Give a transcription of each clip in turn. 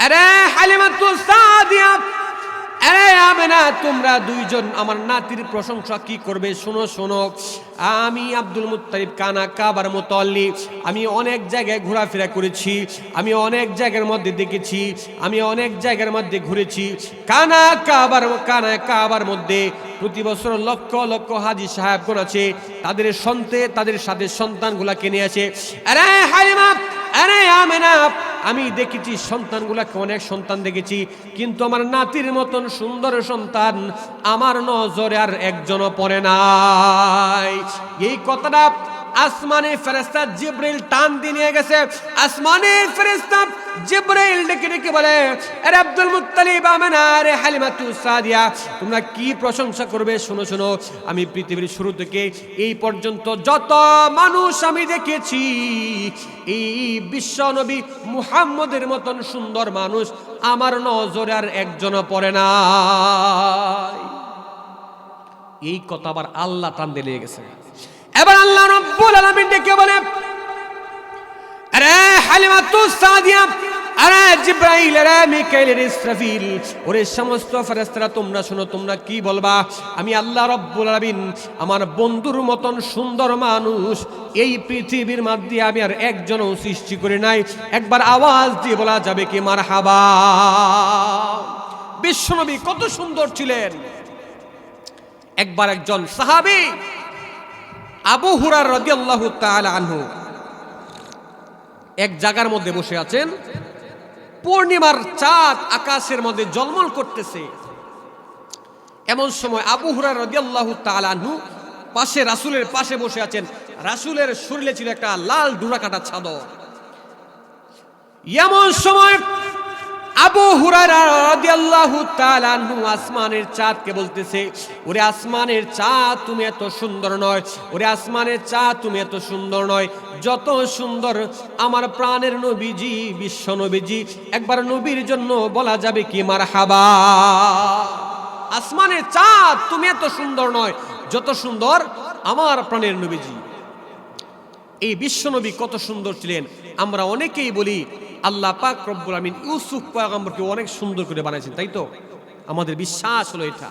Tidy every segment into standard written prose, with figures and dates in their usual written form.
আরে হালিমাতুস সাদিয়া, আরে আমেনা, তোমরা দুইজন আমার নাতির প্রশংসা কি করবে শোনো শোনো। আমি আব্দুল মুত্তালিব কানা কাবার মুতাল্লি, আমি অনেক জায়গায় ঘোরাফেরা করেছি, আমি অনেক জায়গার মধ্যে দেখেছি, আমি অনেক জায়গার মধ্যে ঘুরেছি। কানা কাবার মধ্যে প্রতি বছর লক্ষ লক্ষ হাজি সাহেবগণ আছে, তাদের সাথে সন্তানগুলাকে নিয়ে আসে। আরে হালিমা, আরে আমেনা, আমি দেখেছি সন্তানগুলাকে, অনেক সন্তান দেখেছি, কিন্তু আমার নাতির মতন সুন্দর সন্তান আমার নজরে আর একজনও পড়ে নাই। এই কথাটা আসমানের ফেরেশতা জিবরিল টান দিয়ে নিয়ে গেছে। আসমানের ফেরেশতা জিবরিল ডেকে ডেকে বলে, আরে আব্দুল মুত্তালিব, আমেনা, আরে হালিমাতুস সাদিয়া, তোমরা কি প্রশংসা করবে শোনো শোনো। আমি পৃথিবীর শুরু থেকে এই পর্যন্ত যত মানুষ আমি দেখেছি, এই বিশ্ব নবী মুহাম্মদের মতন সুন্দর মানুষ আমার নজরে আর একজনও পড়ে নাই। এই কথা আবার আল্লাহ টান দিয়ে নিয়ে গেছে। এবার আল্লাহ রাব্বুল আলামিন ডেকে বলে, আরে হালিমাতুস সাদিয়া, আরে জিবরাইল, আরে মিকাইল, আরে ইসরাফিল, ওরে সমস্ত ফেরেশতারা তোমরা শোনো, তোমরা কি বলবা। আমি আল্লাহ রাব্বুল আলামিন আমার বন্ধুর মতন সুন্দর মানুষ এই পৃথিবীর মধ্যে আমি আর একজনও সৃষ্টি করি নাই। একবার আওয়াজ দিয়ে বলা যাবে কি মারহাবা। বিশ্বনবী কত সুন্দর ছিলেন। একবার একজন সাহাবী আবু হুরায়রা রাদিয়াল্লাহু তাআলা আনহু এক জায়গার মধ্যে বসে আছেন, পূর্ণিমার চাঁদ আকাশের মধ্যে ঝলমল করতেছে। এমন সময় আবু হুরায়রা রাদিয়াল্লাহু তাআলা আনহু পাশে রাসূলের পাশে বসে আছেন। রাসূলের শরীরে ছিল একটা লাল ডোরাকাটা চাদর। এমন সময় আবু হুরায়রা রাদিয়াল্লাহু তাআলা আনহু আসমানের চাঁদকে বলতেছে, ওরে আসমানের চাঁদ, তুমি এত সুন্দর নয়, ওরে আসমানের চাঁদ, তুমি এত সুন্দর নয়, যত সুন্দর আমার প্রাণের নবীজি, বিশ্ব নবীজি। একবার নবীর জন্য বলা যাবে কি মারহাবা। আসমানের চাঁদ, তুমি এত সুন্দর নয়, যত সুন্দর আমার প্রাণের নবীজি। এই বিশ্ব নবী কত সুন্দর ছিলেন। আমরা অনেকেই বলি আল্লাহ পাক রব্বুল আমিন ইউসুফ পয়গম্বরকে অনেক সুন্দর করে বানাইছেন, তাই তো আমাদের বিশ্বাস হলো এটা।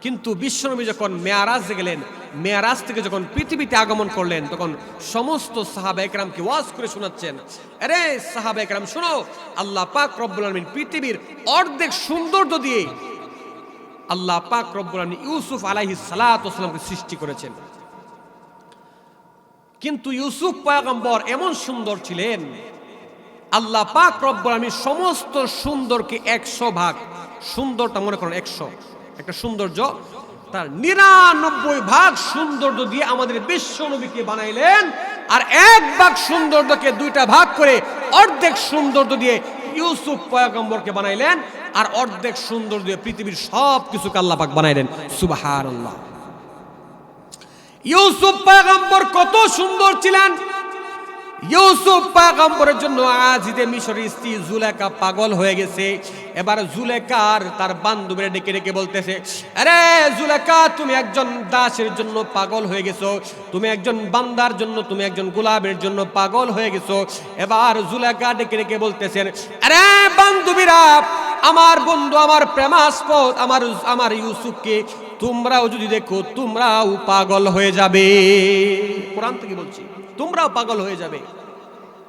কিন্তু বিশ্বনবী যখন মেয়ারাজে গেলেন, মেয়ারাজ থেকে যখন পৃথিবীতে আগমন করলেন, তখন সমস্ত সাহাবা একরামকে ওয়াজ করে শোনাচ্ছেন, আরে সাহাবা একরাম শোনো, আল্লাহ পাক রব্বুল আমিন পৃথিবীর অর্ধেক সৌন্দর্য দিয়ে আল্লাহ পাক রব্বুল আমিন ইউসুফ আলাইহিস সালাতু ওয়াস সালামকে সৃষ্টি করেছেন। কিন্তু ইউসুফ পয়গম্বর এমন সুন্দর ছিলেন, আল্লাহ পাক রব্বুল আমিন সমস্ত সুন্দরকে 100 ভাগ, সুন্দরটা মনে করেন 100, একটা সৌন্দর্য, তার 99 ভাগ সৌন্দর্য দিয়ে আমাদের বিশ্ব নবীকে বানাইলেন। আর 1 ভাগ সৌন্দর্যকে 2টা ভাগ করে অর্ধেক সৌন্দর্য দিয়ে ইউসুফ পয়গম্বরকে বানাইলেন, আর অর্ধেক সৌন্দর্য দিয়ে পৃথিবীর সব কিছুকে আল্লাহ পাক বানাইলেন। সুবহানাল্লাহ। ইউসুফ পয়গম্বর কত সুন্দর ছিলেন। ইউসুফ পয়গম্বরের জন্য আজিজে মিশরের স্ত্রী জুলেখা পাগল হয়ে গেছে। এবার জুলেখার তার বান্ধবীরা ডেকে ডেকে বলতেছে, আরে জুলেখা, তুমি একজন দাসের জন্য পাগল হয়ে গেছো, তুমি একজন বান্দার জন্য, তুমি একজন গোলামের জন্য পাগল হয়ে গেছো। এবার জুলেখা ডেকে ডেকে বলতেছেন, আরে বান্ধবীরা, আমার বন্ধু, আমার প্রেমাস্পদ আমার ইউসুফকে তোমরাও যদি দেখো, তোমরাও পাগল হয়ে যাবে। কোরআন থেকে বলছি, তোমরাও পাগল হয়ে যাবে।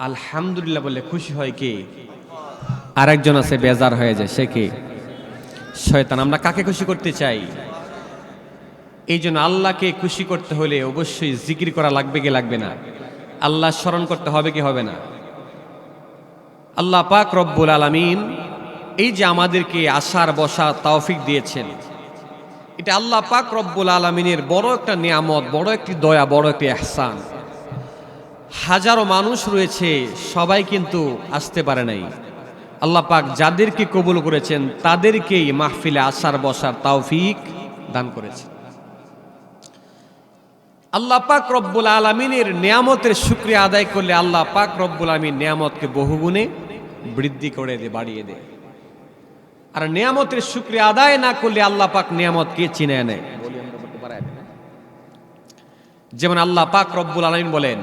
আলহামদুলিল্লাহ বলে খুশি হয় কে? আরেকজন আছে বেজার হয়ে যায়, সে কে? শয়তান। আমরা কাকে খুশি করতে চাই? এই জন্য আল্লাহকে খুশি করতে হলে অবশ্যই জিকির করা লাগবে কি লাগবে না? আল্লাহ স্মরণ করতে হবে কি হবে না? আল্লাহ পাক রব্বুল আলামিন এই যে আমাদেরকে আসার বসার তৌফিক দিয়েছেন, এটা আল্লাহ পাক রব্বুল আলামিনের বড় একটা নিয়ামত, বড় একটি দয়া, বড় একটি ইহসান। হাজারো মানুষ রয়েছে, সবাই কিন্তু আসতে পারে নাই। আল্লাহ পাক যাদেরকে কবুল করেছেন তাদেরকেই মাহফিলে আসার বসার তৌফিক দান করেছেন। আল্লাহ পাক রব্বুল আলামিনের নিয়ামতের শুকরিয়া আদায় করলে আল্লাহ পাক রব্বুল আলামিন নিয়ামতকে বহুগুণে বৃদ্ধি করে দেয়, বাড়িয়ে দেয়। আর নিয়ামতের শুকরিয়া আদায় না করলে আল্লাহ পাক নিয়ামতকে চিনে নেয়। যেমন আল্লাহ পাক রব্বুল আলামিন বলেন,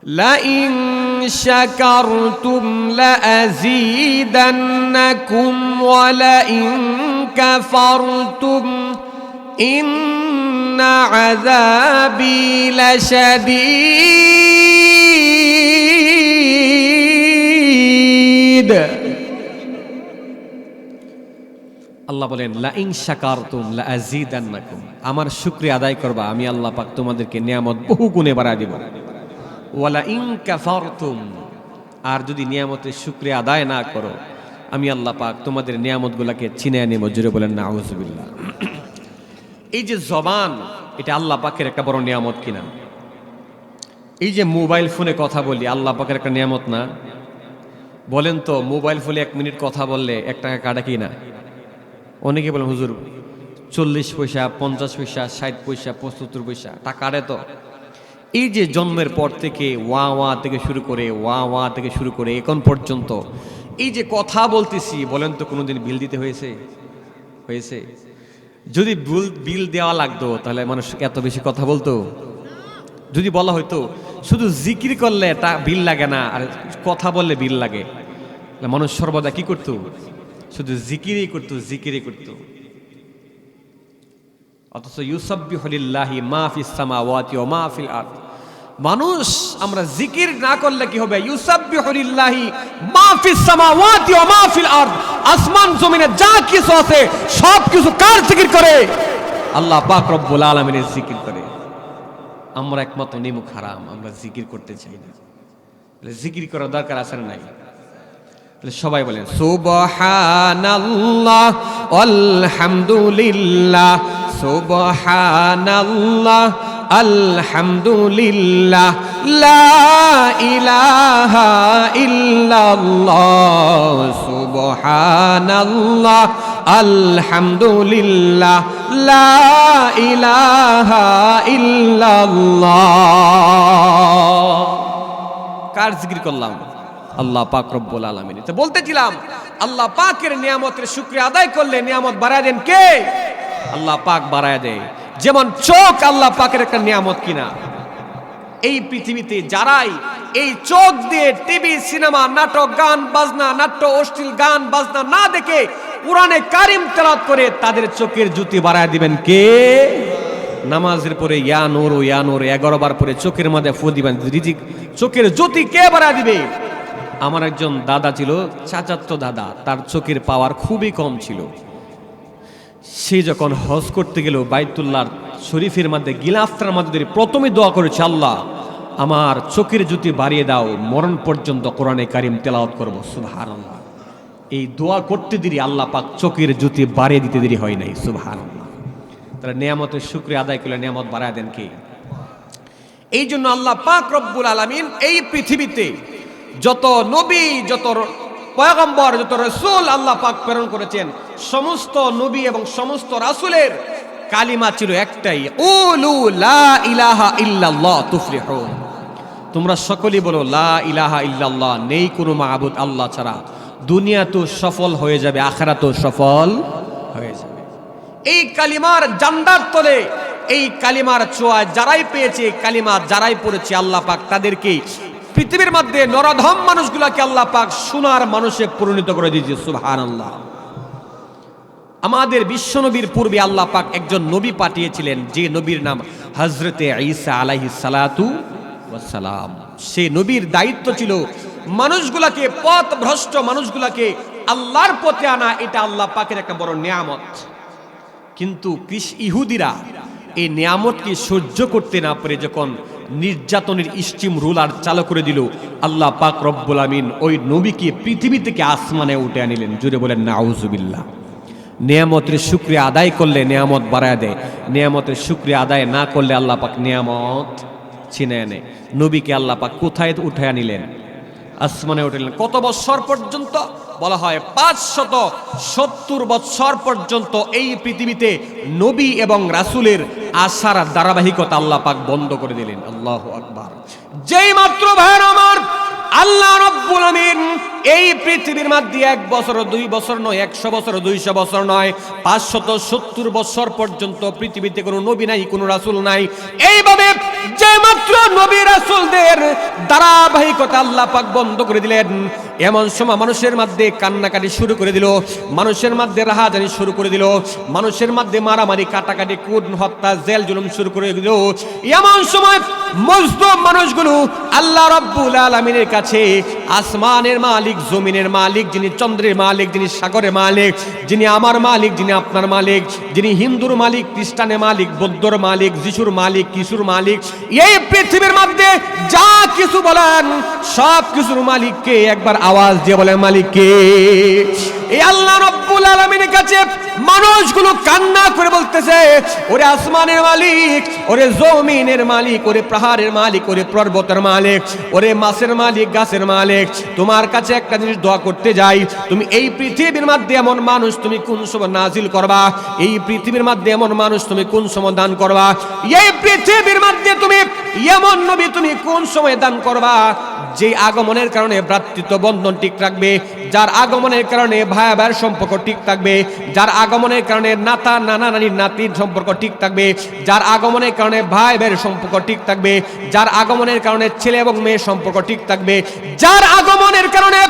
লা ইন শাকারতুম লাযীদান্নাকুম ওয়া লাইন কাফারতুম ইন্না আযাবি লাশাদীদ। আল্লাহ বলেন লা ইন শাকারতুম লাযীদান্নাকুম, আমার শুকরিয়া আদায় করবা, আমি আল্লাহ পাক তোমাদেরকে নিয়ামত বহু গুণে বাড়ায় দেব। ওয়া লা ইন কাফারতুম, আর যদি নিয়ামতের শুকরিয়া আদায় না করো, আমি আল্লাহ পাক তোমাদের নিয়ামতগুলোকে ছিনিয়ে নেব। জোরে বলেন নাউযুবিল্লাহ। এই যে জবান, এটা আল্লাহ পাকের একটা বড় নিয়ামত কিনা? এই যে মোবাইল ফোনে কথা বলি, আল্লাহ পাকের একটা নিয়ামত না? বলেন তো, মোবাইল ফোনে 1 মিনিট কথা বললে 1 টাকা কাটা কি না? অনেকে বলেন হুজুর 40 পয়সা, 50 পয়সা, 60 পয়সা, 75 পয়সা টাকা কাটে তো। এই যে জন্মের পর থেকে ওয়া ওয়া থেকে শুরু করে এখন পর্যন্ত এই যে কথা বলতেছি, বলেন তো কোনোদিন বিল দিতে হয়েছে? যদি বিল দেওয়া লাগতো তাহলে মানুষ এত বেশি কথা বলতো? যদি বলা হয়তো শুধু জিকির করলে তা বিল লাগে না, আর কথা বললে বিল লাগে, মানুষ সর্বদা কি করতো? শুধু জিকিরই করতো। অথচ ইউসাব্বিহু লিল্লাহি মা ফিস সামাওয়াতি ওয়া মা ফিল আরদ, মানুষ আমরা জিকির না করলে কি হবে? ইউসাব্বিহু লিল্লাহি মা ফিস সামাওয়াতি ওয়া মা ফিল আরদ, আসমান জমিনে যা কিছু আছে সব কিছু কার জিকির করে? আল্লাহ পাক রব্বুল আলামিনের জিকির করে। আমরা একমাত্র নিমুখ হারাম, আমরা জিকির করতে চাই না। জিকির করার দরকার আছে না নাই? সবাই বলেন সুবহানাল্লাহ আলহামদুলিল্লাহ, সুবহানাল্লাহ আলহামদুলিল্লাহ, লা ইলাহা ইল্লাল্লাহ, সুবহানাল্লাহ আলহামদুলিল্লাহ, লা ইলাহা ইল্লাল্লাহ। কার জিকির করলাম? আল্লাহ পাক রব্বুল আলামিন। তো বলতেছিলাম আল্লাহ পাকের নিয়ামতের শুকরিয়া আদায় করলে নিয়ামত বাড়ায় দেন কে? আল্লাহ পাক বাড়ায় দেয়। যেমন চোখ আল্লাহ পাকের একটা নিয়ামত কিনা? এই পৃথিবীতে যারাই এই চোখ দিয়ে টিভি, সিনেমা, নাটক, গান বাজনা, নাট্য, অশ্লীল গান বাজনা না দেখে কুরআনে কারীম তেলাওয়াত করে, তাদের চোখের জ্যোতি বাড়ায় দিবেন কে? নামাজের পরে ইয়া নূর 11 বার পরে চোখের মধ্যে ফু দিবেন, রিজিক চোখের জ্যোতি কে বাড়ায় দিবে? আমার একজন দাদা ছিল, চাচাতো দাদা, তার চোখের পাওয়ার খুবই কম ছিল। সে যখন হজ করতে গেল বাইতুল্লাহ শরীফের মধ্যে গিলাফটার মধ্যে প্রথমে দোয়া করেছে, আল্লাহ আমার চোখের জ্যোতি বাড়িয়ে দাও, মরণ পর্যন্ত কোরআনে কারীম তেলাওয়াত করব। সুবহানাল্লাহ। এই দোয়া করতে দেরি আল্লাহ পাক চোখের জ্যোতি বাড়িয়ে দিতে দেরি হয় নাই। সুবহানাল্লাহ। তাহলে নিয়ামতের শুকরিয়া আদায় করলে নিয়ামত বাড়ায় দেন কে? এই জন্য আল্লাহ পাক রব্বুল আলামিন এই পৃথিবীতে যত নবী, যত পয়গম্বর, যত রাসূল আল্লাহ পাক প্রেরণ করেছেন, সমস্ত নবী এবং সমস্ত রাসূলের কালিমা ছিল একটাই, উলু লা ইলাহা ইল্লাল্লাহ তুফলিহুন। তোমরা সকলেই বলো লা ইলাহা ইল্লাল্লাহ, নেই কোনো মাবুদ আল্লাহ ছাড়া। দুনিয়া তো সফল হয়ে যাবে, আখিরাত তো সফল হয়ে যাবে। এই কালিমার জান্নার তলে, এই কালিমার ছোঁয়া যারাই পেয়েছে, কালিমা যারাই পড়েছে, আল্লাহ পাক তাদেরকে পৃথিবীর মধ্যে নরধম মানুষগুলোকে আল্লাহ পাক সোনার মানুষে পরিণত করে দিয়েছে। সুবহানাল্লাহ। আমাদের বিশ্বনবীর পূর্বে আল্লাহ পাক একজন নবী পাঠিয়েছিলেন, যে নবীর নাম হযরতে ঈসা আলাইহিস সালাতু ওয়াস সালাম। সেই নবীর দায়িত্ব ছিল মানুষগুলোকে, পথভ্রষ্ট মানুষগুলোকে আল্লাহর পথে আনা। এটা আল্লাহ পাকের একটা বড় নিয়ামত। কিন্তু ইহুদিরা এই নিয়ামতকে সহ্য করতে না পারে যখন নির্যাতনের স্টিম রুলার চালু করে দিল, আল্লাহ পাক রব্বুল আমিন ওই নবীকে পৃথিবী থেকে আসমানে উঠে আনিলেন। জুড়ে বলেন নাউজুবিল্লাহ। নিয়ামতের শুকরিয়া আদায় করলে নিয়ামত বাড়ায় দেয়, নিয়ামতের শুকরিয়া আদায় না করলে আল্লাহ পাক নিয়ামত ছিনিয়ে নেয়। নবীকে আল্লাহ পাক কোথায় উঠে আনিলেন? আসমানে উঠলেন। কত বছর পর্যন্ত? বলা হয় 570 বছর পর্যন্ত এই পৃথিবীতে নবী এবং রাসূলের আসার ধারাবাহিকতা আল্লাহ পাক বন্ধ করে দিলেন। আল্লাহু আকবার। যেই মাত্র ভাইয়ের আমার, আল্লাহ রাব্বুল আমিন এই পৃথিবীর মধ্যে 1 বছর 2 বছর নয়, 100 বছর 200 বছর নয়, 570 বছর পর্যন্ত পৃথিবীতে কোনো নবী নাই, কোনো রাসূল নাই। এইভাবে যে মাত্র নবী রাসূলদের ধারাবাহিকতা আল্লাহ পাক বন্ধ করে দিলেন, এমন সময় মানুষের মধ্যে কান্নাকাটি শুরু করে দিল, মানুষের মধ্যে রাহাজানি শুরু করে দিল, মানুষের মধ্যে মারামারি কাটাকাটি খুন হত্যা জেল জুলুম শুরু করে দিল। এমন সময় মজলুম মানুষগুলো আল্লাহ রাব্বুল আলামিনের কাছে, আসমানের মালিক, জমিনের মালিক, যিনি চন্দ্রের মালিক, যিনি সাগরের মালিক, যিনি আমার মালিক, যিনি আপনার মালিক, যিনি হিন্দুর মালিক, খ্রিস্টানের মালিক, বৌদ্ধর মালিক, যিশুর মালিক, কিশোর মালিক, এই পৃথিবীর মধ্যে যা কিছু বলেন সব কিছুর মালিককে একবার আওয়াজ দিয়ে বলেন মালিককে। এই আল্লাহ রাব্বুল আলামিনের কাছে মানুষগুলো কান্না করে বলতেছে, ওরে আসমানের মালিক, ওরে জমিনের মালিক, ওরে পাহাড়ের মালিক, ওরে পর্বতের মালিক, ওরে মাছের মালিক, গাছের মালিক, তোমার কাছে একটা জিনিস দোয়া করতে যাই, তুমি এই পৃথিবীর মধ্যে এমন মানুষ তুমি কোন সময় নাজিল করবা, এই পৃথিবীর মধ্যে এমন মানুষ তুমি কোন সময় দান করবা, এই পৃথিবীর মধ্যে তুমি এমন নবী তুমি কোন সময় দান করবা যে আগমনের কারণে ভ্রাতৃত্ব বন্ধন ঠিক রাখবে, যার আগমনের কারণে ভাই ভাইয়ের সম্পর্ক ঠিক থাকবে, যার আগমনের কারণে নাতা নানা নানির নাতির সম্পর্ক ঠিক থাকবে, যার আগমনের কারণে ভাই ভাইয়ের সম্পর্ক ঠিক থাকবে, যার আগমনের কারণে ছেলে এবং মেয়ের সম্পর্ক ঠিক থাকবে, যার আগমনের কারণে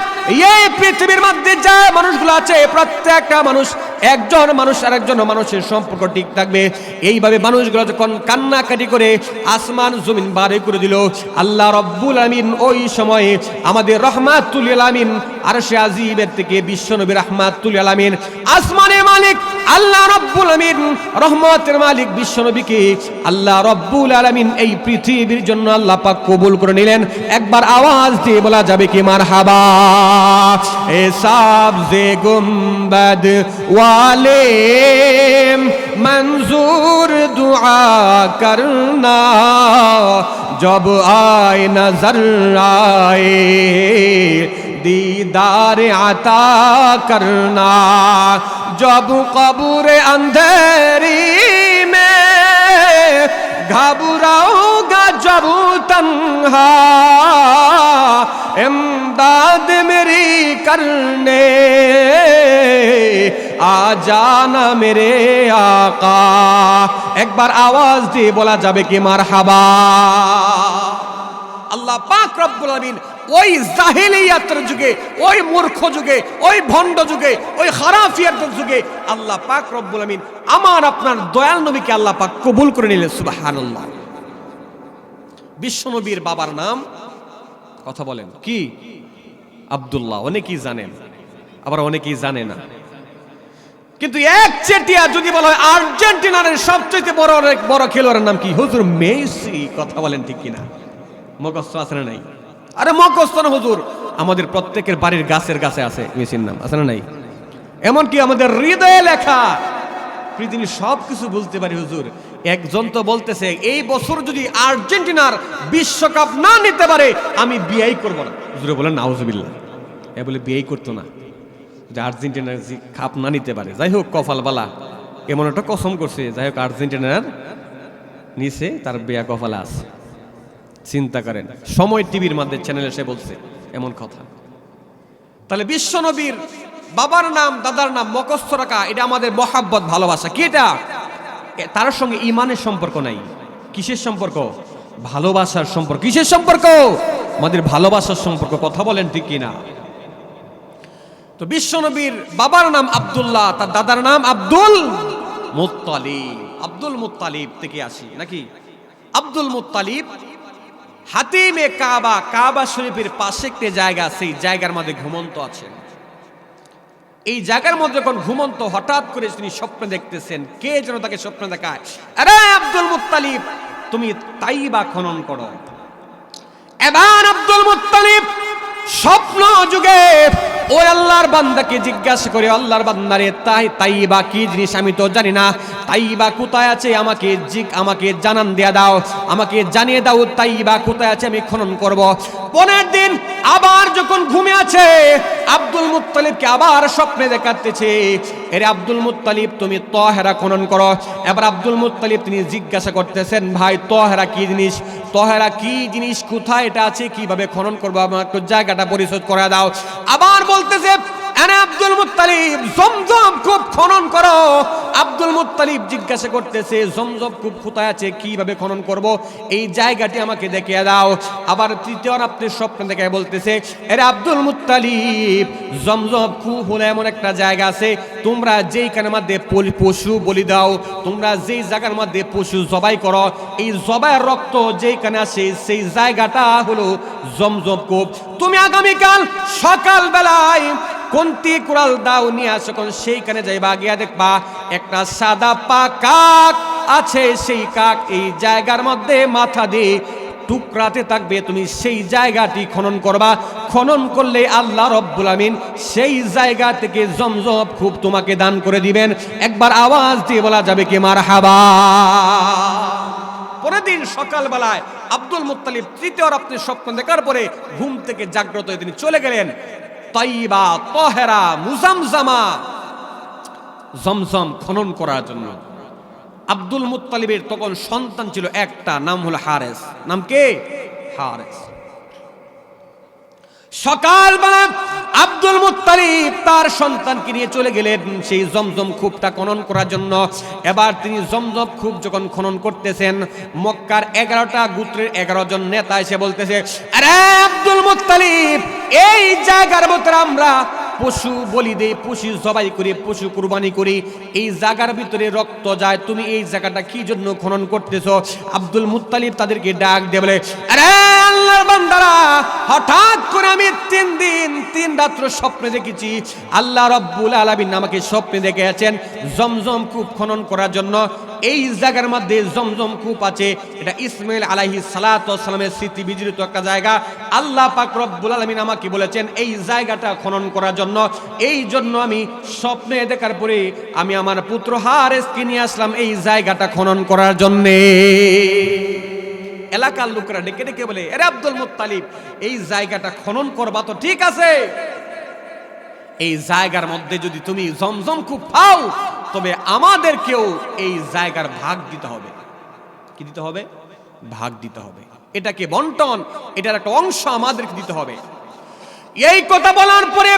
এই পৃথিবীর মধ্যে যা মানুষগুলো আছে প্রত্যেকটা মানুষ, একজন মানুষ আর একজন মানুষের সম্পর্ক ঠিক থাকবে। এইভাবে মানুষগুলো যখন কান্নাকাটি করে আসমান জমিন বারে করে দিল, আল্লাহ রাব্বুল আলামিন ওই সময়ে আমাদের রহমাতুল লিল আলামিন আরশে আজিমের থেকে বিশ্বনবী রাহমাতুল লিল আলামিন, আসমানের মালিক আল্লাহ রাব্বুল আলামিন, রহমতের মালিক বিশ্বনবীকে আল্লাহ রাব্বুল আলামিন এই পৃথিবীর জন্য আল্লাহ পাক কবুল করে নিলেন। একবার আওয়াজ দিয়ে বলা যাবে কি মারহাবা। এ সাবজে গুম্বদ वाले मंजूर दुआ करना, जब आए नजर आए दीदार अता करना, जब कब्र अंधेरी में घबराओगा जब तन्हा, इमदाद मेरी करने आ जाना मेरे आका। एक बार आवाज দিয়ে বলা যাবে কি মারহাবা। আল্লাহ পাক রব্বুল আলামিন ওই জাহেলিয়াতের যুগে, ওই মূর্খ যুগে, ওই ভণ্ড যুগে, ওই খারাফিয়াতের যুগে আল্লাহ পাক রব্বুল আলামিন আমার আপনার দয়াল নবীকে আল্লাহ পাক কবুল করে নিলেন। সুবহানাল্লাহ। বিশ্ব নবীর বাবার নাম কথা বলেন কি? আব্দুল্লাহ। অনেকেই জানেন, আবার অনেকেই জানে না। কিন্তু এক চেটিয়া যদি বলা হয় আর্জেন্টিনার সবচেয়ে বড় খেলোয়াড়ের নাম কি? হুজুর মেসি। কথা বলেন ঠিক কিনা? মুখস্থ আছে না নাই? আরে মুখস্থ না হুজুর, আমাদের প্রত্যেকের বাড়ির গাছের গাছে আছে মেসির নাম, আছে না নাই? এমনকি আমাদের হৃদয়ে লেখা। পৃথিবী সব কিছু বলতে পারি হুজুর। একজন তো বলতেছে এই বছর যদি আর্জেন্টিনার বিশ্বকাপ না নিতে পারে আমি বিয়েই করব না। হুজুরে বলেন নাউজুবিল্লাহ। এ বলে বিয়েই করতো না যে আর্জেন্টিনার কাপ না নিতে পারে। যাই হোক, কপালবালা এমন একটা কসম করছে, যাই হোক আর্জেন্টিনার নিচে তার বিয়া কপালে আছে। চিন্তা করেন, সময় টিভির মধ্যে চ্যানেলে সে বলছে এমন কথা। তাহলে বিশ্ব নবীর বাবার নাম দাদার নাম মুখস্থ রাখা, এটা আমাদের মহাব্বত ভালোবাসা। কি এটা? তার সঙ্গে ইমানের সম্পর্ক নাই। কিসের সম্পর্ক? ভালোবাসার সম্পর্ক। কিসের সম্পর্ক? আমাদের ভালোবাসার সম্পর্ক। কথা বলেন ঠিক কিনা? তো বিশ্ব নবীর বাবার নাম আব্দুল্লাহ, তার দাদার নাম আব্দুল মুত্তালিব। আব্দুল মুত্তালিব থেকে আসি নাকি? আব্দুল মুত্তালিব হাতিমে কাবা, কাবা শরীফের পাশে একটা জায়গা, সেই জায়গার মধ্যে ঘুমন্ত আছেন। এই জায়গার মধ্যে যখন ঘুমন্ত, হঠাৎ করে তিনি স্বপ্ন দেখতেছেন। কে যেন তাকে স্বপ্ন দেখায়, আরে আব্দুল মুত্তালিব তুমি তাইবা খনন করো। এবার আব্দুল মুত্তালিব স্বপ্ন যুগে ওই আল্লাহর বান্দাকে জিজ্ঞাসা করে, আল্লাহর বান্দারে তাইবা কি জিনিস আমি তো জানি না, তাইবা কোথায় আছে আমাকে জানান দিয়ে দাও, আমাকে জানিয়ে দাও তাইবা কোথায় আছে, আমি খনন করব। 15 দিন আবার যখন ঘুমে আছে, আব্দুল মুত্তালিবকে আবার স্বপ্নে দেখাতেছে, এরে আব্দুল মুত্তালিব তুমি তাহেরা খনন করো। এবার আব্দুল মুত্তালিব তিনি জিজ্ঞাসা করতেছেন, ভাই তাহেরা কি জিনিস, তাহেরা কি জিনিস, কোথায় এটা আছে, কিভাবে খনন করবো, আমার একটু জায়গাটা পরিশোধ করে দাও। আবার বলতেছে, আরে আব্দুল মুত্তালিব জমজম কূপ খনন করো। আব্দুল মুত্তালিব জিজ্ঞাসা করতেছে, জমজম কূপ কোথায় আছে, কিভাবে খনন করব, এই জায়গাটি আমাকে দেখিয়ে দাও। আবার তৃতীয় আপনি স্বপ্ন দেখে বলতেছে, আরে আব্দুল মুত্তালিব জমজম কূপ হলো এমন একটা জায়গা আছে, তোমরা যেইখানের মধ্যে পশু বলি দাও, তোমরা যেই জায়গার মধ্যে পশু জবাই করো, এই জবাইয়ের রক্ত যেইখানে আসে সেই জায়গাটা হলো জমজম কূপ। তুমি আগামীকাল সকাল বেলায় কোনটি কুড়াল দাও নিয়ে আসো, সেইখানে যাইবা, গিয়া দেখবা একটা সাদা পা কাক আছে, সেই কাক এই জায়গার মধ্যে মাথা দিয়ে টুকরাতে থাকবে। তুমি সেই জায়গাটি খনন করবা, খনন করলে আল্লাহ রব্বুল আমিন সেই জায়গা থেকে জমজম কূপ তোমাকে দান করে দিবেন। একবার আওয়াজ দিয়ে বলা যাবে কি মারহাবা। পরের দিন সকালবেলায় আব্দুল মুত্তালিব তৃতীয় রাত্রে স্বপ্ন দেখার পরে ঘুম থেকে জাগ্রত হয়ে তিনি চলে গেলেন তাইবা, তাহেরা, মুজামজামা জমজম খনন করার জন্য। আব্দুল মুত্তালিবের তখন সন্তান ছিল একটা, নাম হলো হারেস। নাম কে? হারেস। সকালবেলা আব্দুল মুত্তালিব তার সন্তানকে নিয়ে চলে গেলেন সেই জমজম কূপটা খনন করার জন্য। এবার তিনি জমজম কূপ যখন খনন করতেছেন, মক্কার 11টা গোত্রের 11 জন নেতা এসে বলতেছে, আরে আব্দুল মুত্তালিব এই জায়গার ভিতরে আমরা পশু বলি দেই, পশু জবাই করি, পশু কুরবানি করি, এই জায়গার ভিতরে রক্ত যায়, তুমি এই জায়গাটা কি জন্য খনন করতেছো? আব্দুল মুত্তালিব তাদেরকে ডাক দিয়ে বলে, আরে আল্লাহর বান্দারা, হঠাৎ করে আমি 3 দিন 3 রাত্র স্বপ্নে দেখেছি, আল্লাহ রাব্বুল আলামিন আমাকে স্বপ্নে দেখিয়েছেন জমজম কূপ খনন করার জন্য। এই জায়গার মধ্যে জমজম কূপ আছে, এটা ইসমাইল আলাইহিস সালাতু ওয়াস সালামের স্মৃতি বিজড়িত একটা জায়গা। আল্লাহ পাক রব্বুল আলামিন আমাকে বলেছেন এই জায়গাটা খনন করার জন্য। এই জন্য আমি স্বপ্নে দেখার পরে আমি আমার পুত্র হারেসকে নিয়ে আসলাম এই জায়গাটা খনন করার জন্য। এলাকার লোকেরা ডেকে ডেকে বলে, আরে আব্দুল মুত্তালিব এই জায়গাটা খনন করবা তো ঠিক আছে, এই জায়গার মধ্যে যদি তুমি জমজম কূপ পাও তবে আমাদেরকেও এই জায়গার ভাগ দিতে হবে। কি দিতে হবে? ভাগ দিতে হবে। এটাকে বন্টন, এটার একটা অংশ আমাদেরকে দিতে হবে। এই কথা বলার পরে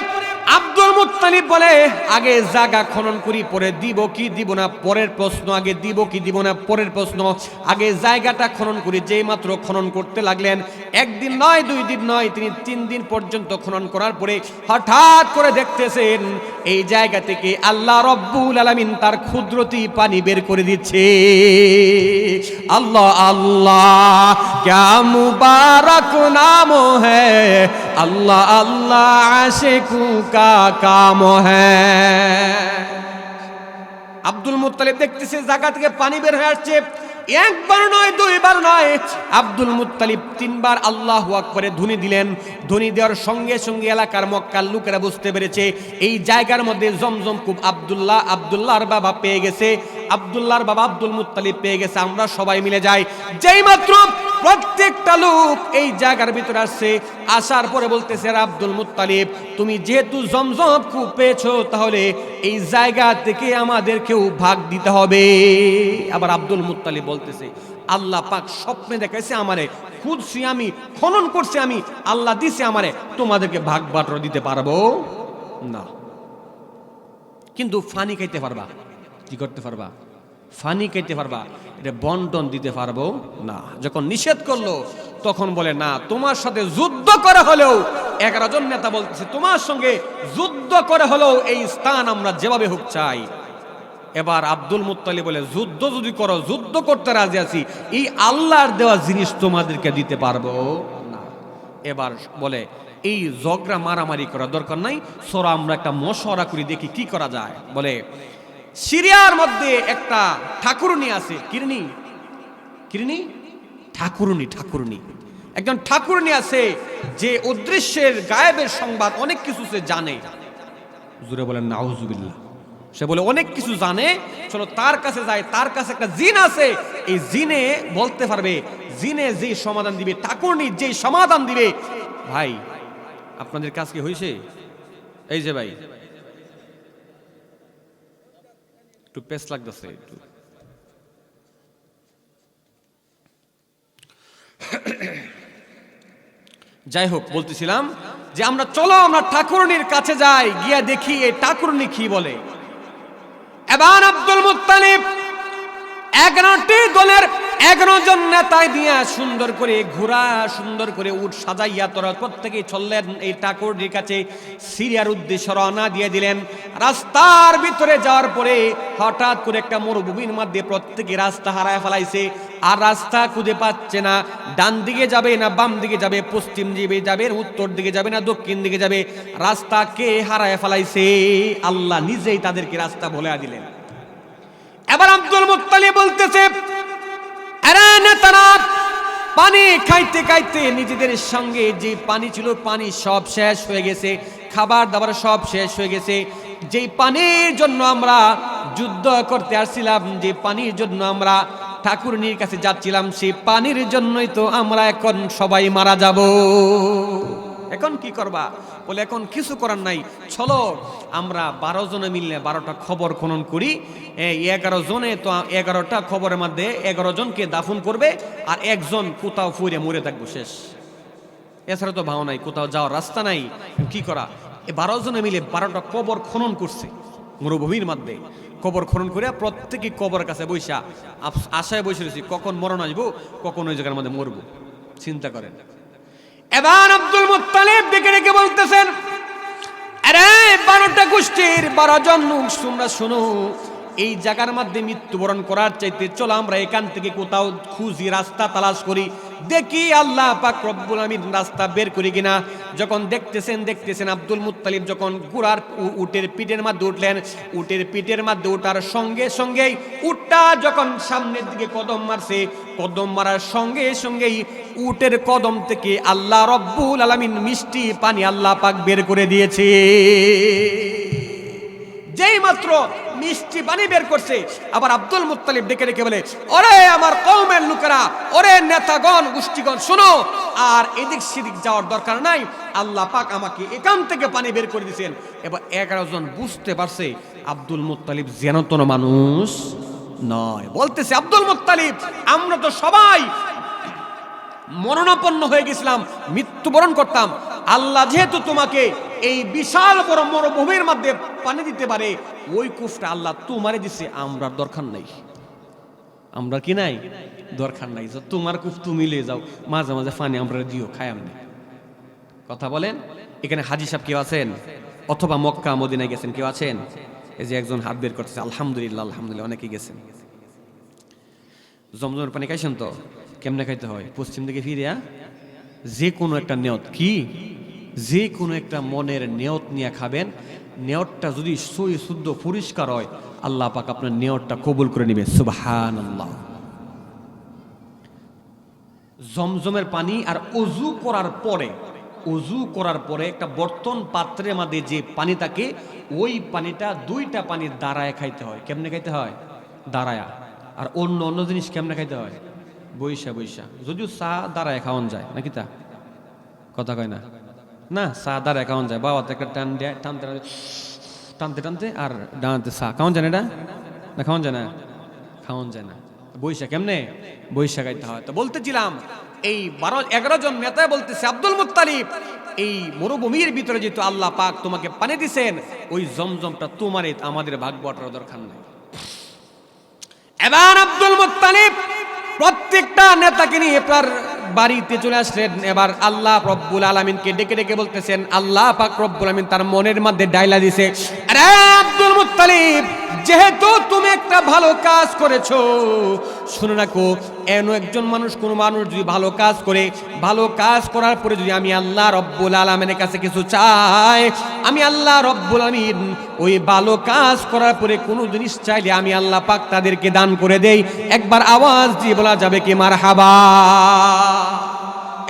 আব্দুল মুত্তালিব বলে, আগে জায়গা খনন করি, পরে দিব কি দিব না পরের প্রশ্ন, আগে দিব কি দিব না পরের প্রশ্ন, আগে জায়গাটা খনন করি। যেই মাত্র খনন করতে লাগলেন, 1 দিন নয় 2 দিন নয়, তিনি 3 দিন পর্যন্ত খনন করার পরে হঠাৎ করে দেখতেছেন এই জায়গা থেকে আল্লাহ রব্বুল আলামিন তার কুদরতি পানি বের করে দিচ্ছে। আল্লাহ আল্লাহ ক্যা মুবারক নাম হ্যায়, আল্লাহ আল্লাহ আশিকু কা কাম হ্যায়। আব্দুল মুত্তালিব দেখতেছে জায়গা থেকে পানি বের হয়ে আসছে। 1 বার নয় 2 বার নয়, আব্দুল মুত্তালিব 3 বার আল্লাহু আকবারে ধ্বনি দিলেন। ধ্বনি দেওয়ার সঙ্গে সঙ্গে এলাকার মক্কার লোকেরা বুঝতে পেরেছে এই জায়গার মধ্যে জমজম কূপ আব্দুল্লাহর বাবা পেয়ে গেছে, আব্দুল্লাহর বাবা আব্দুল মুত্তালিব পেয়ে গেছে। আমরা সবাই মিলে যাই। যেই মাত্র প্রত্যেকটা লোক এই জায়গার ভিতরে আসছে, আসার পরে বলতেছে, আব্দুল মুত্তালিব তুমি যেহেতু জমজম কূপ পেয়েছো, তাহলে এই জায়গা থেকে আমাদেরকেও ভাগ দিতে হবে। আবার আব্দুল মুত্তালিব বলতেছে, আল্লাহ পাক স্বপ্নে দেখাইছে আমারে, খুঁজছি আমি, খনন করছি আমি, আল্লাহ দিছে আমারে, তোমাদেরকে ভাগ বাটর দিতে পারবো না। কিন্তু ফানি খাইতে পারবা। কি করতে পারবা? ফানি খাইতে পারবা, এটা বন্টন দিতে পারবো না। যখন নিষেধ করলো তখন বলে, না তোমার সাথে যুদ্ধ করে হলেও, 11 জন নেতা বলতেছে তোমার সঙ্গে যুদ্ধ করে হলেও এই স্থান আমরা যেভাবে হোক চাই। এবার আব্দুল মুত্তালিব বলে, যুদ্ধ যদি করো, যুদ্ধ করতে রাজি আছি, এই আল্লাহর দেওয়া জিনিস তোমাদেরকে দিতে পারবো না। এবার বলে, এই ঝগড়া মারামারি করা দরকার নাই, সরা আমরা একটা মশওয়ারা করি, দেখি কি করা যায়। বলে, সিরিয়ার মধ্যে একটা ঠাকুরনি আছে, ঠাকুরনি একজন ঠাকুরনি আছে যে অদৃশ্যের গায়েবের সংবাদ অনেক কিছু সে জানে। জুড়ে বলেন নাউজুবিল্লাহ। সে বলে অনেক কিছু জানে, চলো তার কাছে যায়। তার কাছে একটা জিন আছে, এই জিনে বলতে পারবে, জিনে যে সমাধান দিবে, ঠাকুরনি যে সমাধান দিবে। ভাই আপনাদের কাজ কি হয়েছে? এই যে ভাই একটু পেস লাগতেছে একটু। যাই হোক, বলতেছিলাম যে আমরা চলো আমরা ঠাকুরনির কাছে যাই, গিয়া দেখি এই ঠাকুরনি কি বলে। এবার আব্দুল মুত্তালিব 11টি দলের 11 জন নেতায় দিয়া সুন্দর করে ঘোড়া, সুন্দর করে উট সাজাইয়া তোরা প্রত্যেকেই চললেন এই ঠাকুরনির কাছে। সিরিয়ার উদ্দেশ্যে রওনা দিয়ে দিলেন। রাস্তার ভিতরে যাওয়ার পরে হঠাৎ করে একটা মরুভূমির মধ্যে প্রত্যেকে রাস্তা হারায় ফেলাইছে, আর রাস্তা খুঁজে পাচ্ছে না। ডান দিকে যাবে না বাম দিকে যাবে, পশ্চিম দিকে যাবে, উত্তর দিকে যাবে না দক্ষিণ দিকে যাবে, রাস্তা কে হারায় ফেলাইছে? আল্লাহ নিজেই তাদেরকে রাস্তা বলে দিলেন। এবার আব্দুল মুত্তালিব বলতেছে, আরে নেতারা, পানি খাইতে খাইতে নিজেদের সঙ্গে যে পানি ছিল পানি সব শেষ হয়ে গেছে, খাবার দাবার সব শেষ হয়ে গেছে। যেই পানির জন্য আমরা যুদ্ধ করতে আসছিলাম, যে পানির জন্য আমরা ঠাকুরনির কাছে যাচ্ছিলাম, সেই পানির জন্যই তো আমরা এখন সবাই মারা যাব। এখন কি করবা? বলে এখন কিছু করার নাই, চলো আমরা 12 জনে মিললে 12টা খবর খনন করি। 11 জনে তো 11টা খবরের মধ্যে 11 জনকে দাফন করবে, আর একজন কোথাও ফুরে মরে থাকবো, শেষ। এছাড়া তো ভাও নাই, কোথাও যাওয়ার রাস্তা নাই, কি করা? 12 জনে মিলে 12টা কবর খনন করছে মরুভূমির মধ্যে। কবর খনন করে প্রত্যেকে কবরের কাছে বৈশা আশায় বসে রয়েছি কখন মরণ আসবো, কখন ওই জায়গার মধ্যে মরবো, চিন্তা করেন। এবার আব্দুল মুত্তালিব ডেকে ডেকে বলতেছেন, আরে 12টা গোষ্ঠীর 12 জন লোক, তোমরা শোনো, এই জায়গার মধ্যে মৃত্যুবরণ করার চাইতে চলো আমরা এখান থেকে কোথাও খুঁজি, রাস্তা তালাশ করি, দেখি আল্লাহ পাক রব্বুল আমিন রাস্তা বের করি কিনা। যখন দেখতেছেন আব্দুল মুত্তালিব যখন ঘোড়ার উটের পিঠের মধ্যে উঠলেন, উটের পিঠের মধ্যে ওঠার সঙ্গে সঙ্গেই উটটা যখন সামনের দিকে কদম মারছে, কদম মারার সঙ্গে সঙ্গেই উটের কদম থেকে আল্লাহ রব্বুল আলামিন মিষ্টি পানি আল্লাহ পাক বের করে দিয়েছে। যেই মাত্র মিষ্টি পানি বের করছে, আবার আব্দুল মুত্তালিব ডেকে ডেকে বলে, ওরে আমার কওমের লোকেরা, ওরে নেতাগণ, গোষ্ঠীগণ, শোনো, আর এদিক সেদিক যাওয়ার দরকার নাই, আল্লাহ পাক আমাকে এখান থেকে পানি বের করে দিয়েছেন। এবার 11 জন বুঝতে পারছে আব্দুল মুত্তালিব জেনতন মানুষ নয়। বলতেছে, আব্দুল মুত্তালিব, আমরা তো সবাই মরণাপন্ন হয়ে গেছিলাম, মৃত্যুবরণ করতাম, আল্লাহ যেহেতু তোমাকে এই বিশাল বড় মরুভূমির মধ্যে পানি দিতে পারে, ওই কুফটা আল্লাহ তোমারে দিছে, আমরা দরকার নাই, আমরা কি নাই দরকার নাই, তোমার কুফ তুমি নিয়ে যাও, মাঝে মাঝে পানি আমরা দিও, খাই আমি। কথা বলেন, এখানে হাজী সাহেব কেউ আছেন? অথবা মক্কা মদিনায় গেছেন কেউ আছেন? এই যে একজন হাত বের করতেছে, আলহামদুলিল্লাহ আলহামদুলিল্লাহ, অনেকেই গেছেন। জমজমের পানি খাইছেন তো? কেমনে খাইতে হয়? পশ্চিম দিকে ফিরিয়া যে কোনো একটা নিয়ত, কি যে কোনো একটা মনের নিয়ত নিয়ে খাবেন। নিয়তটা যদি সই শুদ্ধ পরিষ্কার হয়, আল্লাহ পাক আপনার নিয়তটা কবুল করে নেবে। সুবহানাল্লাহ। জমজমের পানি আর ওযু করার পরে একটা বর্তন পাত্রের মধ্যে যে পানি থাকে, ওই পানিটা 2টা পানির দাঁড়ায় খাইতে হয়। কেমনে খাইতে হয়? দাঁড়ায়া। আর অন্য জিনিস কেমনে খাইতে হয়? বৈশা। যদিও চা দাঁড়ায় খাওয়ান যায় নাকি, তা কথা কয় না, চা দাঁড়ায় খাওয়ান যায়। বাবা একটা টান দেয়, টানতে আর ডানাতে চা খাওয়ান যায় না, এটা না খাওয়ান যায় না, খাওয়ান যায় না। বৈশা কেমনে? বৈশা খাইতে হয়। তো বলতেছিলাম, এই 11 জন নেতা বলতেছে, আব্দুল মুত্তালিব, এই মরুভূমির ভিতরে যেহেতু আল্লাহ পাক তোমাকে পানি দিছেন, ওই জমজমটা তোমারই, আমাদের ভাগ বটার দরকার নাই। এবার আব্দুল মুত্তালিব প্রত্যেকটা নেতাকে নিয়ে এবার বাড়িতে চলে আসলেন। এবার আল্লাহ রব্বুল আলামিনকে ডেকে ডেকে বলতেছেন, আল্লাহ পাক রব্বুল আলামিন তার মনের মধ্যে ডায়লা দিছে, আরে আব্দুল মুত্তালিব, যেহেতু তুমি একটা ভালো কাজ করেছো, শুনে রাখো, একজন মানুষ, কোন মানুষ যদি ভালো কাজ করে, ভালো কাজ করার পরে যদি আমি আল্লাহ রব্বুল আলামিনের কাছে কিছু চাই, আমি আল্লাহ রব্বুল আলামিন ওই ভালো কাজ করার পরে কোনো জিনিস চাইলে আমি আল্লাহ পাক তাদেরকে দান করে দেই। একবার আওয়াজ দিয়ে বলা যাবে কি মারহাবা?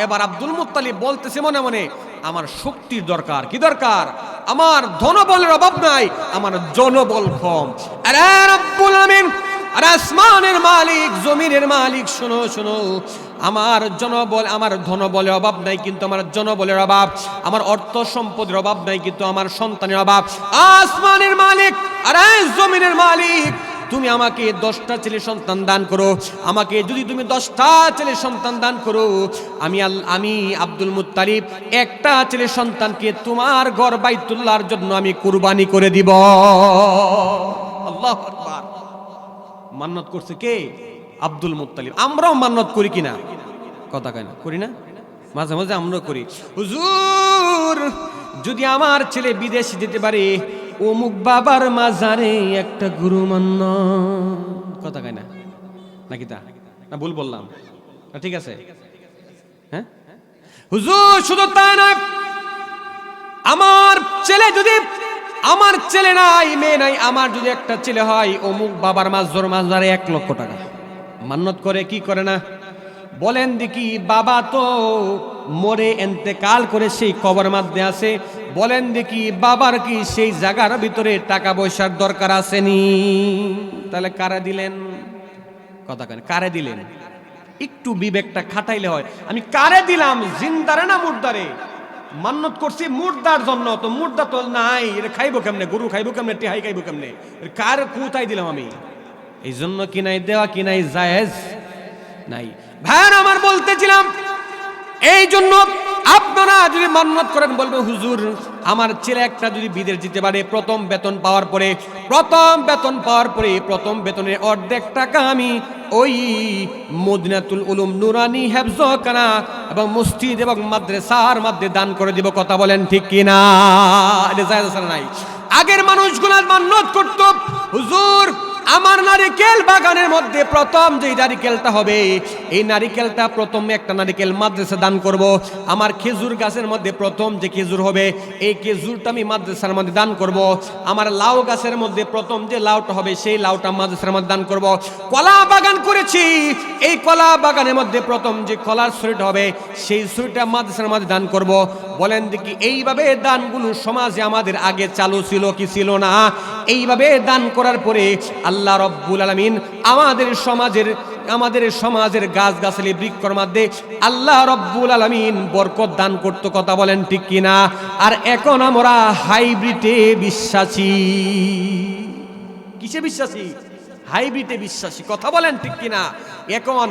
এবার আব্দুল মুত্তালিব বলতেছে মনে মনে, আমার শক্তির দরকার। কি দরকার? আমার ধনবলের অভাব নাই, আমার জনবল কম। আরে রব্বুল আলামিন আর আসমানের মালিক, জমিনের মালিক, শোনো শোনো, আমার জনবল, আমার ধনবলের অভাব নাই, কিন্তু আমার জনবলের অভাব, আমার অর্থ সম্পদের অভাব নাই, কিন্তু আমার সন্তানের অভাব। আসমানের মালিক আর জমিনের মালিক, তুমি আমাকে 10টা ছেলে সন্তান দান করো। আমাকে যদি তুমি 10টা ছেলে সন্তান দান করো, আমি আব্দুল মুত্তালিব একটা ছেলে সন্তানকে তোমার ঘর বাইতুল্লাহর জন্য আমি কুরবানি করে দিব। আল্লাহু আকবার। মান্নত করছে কে? Abdul Muttalib. আমরাও মান্নত করি কিনা? কথা কয় না, করি না? মাঝে মাঝে আমরাও করি, হুজুর যদি আমার ছেলে বিদেশে যেতে পারে, অমুক বাবার মাজারে একটা গুরু মান্য। কথা কয় না নাকি? তা না ভুল বললাম? ঠিক আছে, হ্যাঁ হুজুর। শুধু তাই নয়, আমার ছেলে যদি, আমার ছেলে নাই, মেয়ে নাই, আমার যদি একটা ছেলে হয়, অমুক বাবার মাজারে 1 লক্ষ টাকা মান্নত করে। কি করে না বলেন দেখি? বাবা তো মরে এন্তেকাল করে সেই কবর মধ্যে আছে, বলেন দেখি বাবার কি সেই জায়গার ভিতরে টাকা পয়সার দরকার আসেনি? তাহলে কারে দিলেন? কথা কেন কারে দিলেন? একটু বিবেকটা খাটাইলে হয়। আমি কারে দিলাম? জিন্দারে না মুর্দারে? মান্নত করছি মুর্দার জন্য, তো মুর্দা তো নাই, এটা খাইবো কেমনে? গরু খাইবো কেমনে? টিহাই খাইবো কেমনে? কার কোথায় দিলাম আমি? এই জন্য কি নাই দেওয়া, কি নাই জায়েজ নাই। ভাইরা আমার, বলতেছিলাম এই জন্য আপনারা যদি মান্নত করেন, বলবে হুজুর আমার ছেলে একটা যদি বিদেশ যেতে পারে, প্রথম বেতন পাওয়ার পরে, প্রথম বেতনের অর্ধেক টাকা আমি ওই মদিনাতুল উলুম নুরানি হেফজখানা এবং মসজিদ এবং মাদ্রাসার মধ্যে দান করে দিব। কথা বলেন ঠিক কিনা? এটা জায়েজ আছে না নাই? আগের মানুষগুলো মান্নত করত, হুজুর আমার নারিকেল বাগানের মধ্যে প্রথম যে নারিকেলটা হবে, এই নারিকেলটা প্রথম একটা নারিকেল মাদ্রাসা দান করব। আমার খেজুর গাছের মধ্যে প্রথম যে খেজুর হবে, এই খেজুরটা আমি মাদ্রাসার মধ্যে দান করব। আমার লাউ গাছের মধ্যে প্রথম যে লাউটা হবে, সেই লাউটা মাদ্রাসার মধ্যে দান করব। কলা বাগান করেছি, এই কলা বাগানের মধ্যে প্রথম যে কলার ছড়িটা হবে, সেই ছড়িটা মাদ্রাসার মধ্যে দান করব। বলেন দেখি এইভাবে দানগুলো সমাজে আমাদের আগে চালু ছিল কি ছিল না? এইভাবে দান করার পরে আল্লাহ রব্বুল আলামিন আমাদের সমাজের গাছগাছালি বৃক্ষর মধ্যে আল্লাহ রব্বুল আলামিন বরকত দান করতো। কথা বলেন ঠিক কিনা? আর এখন আমরা হাইব্রিডে বিশ্বাসী। কিসে বিশ্বাসী? হাইব্রিডে বিশ্বাসী। কথা বলেন ঠিক কিনা? এখন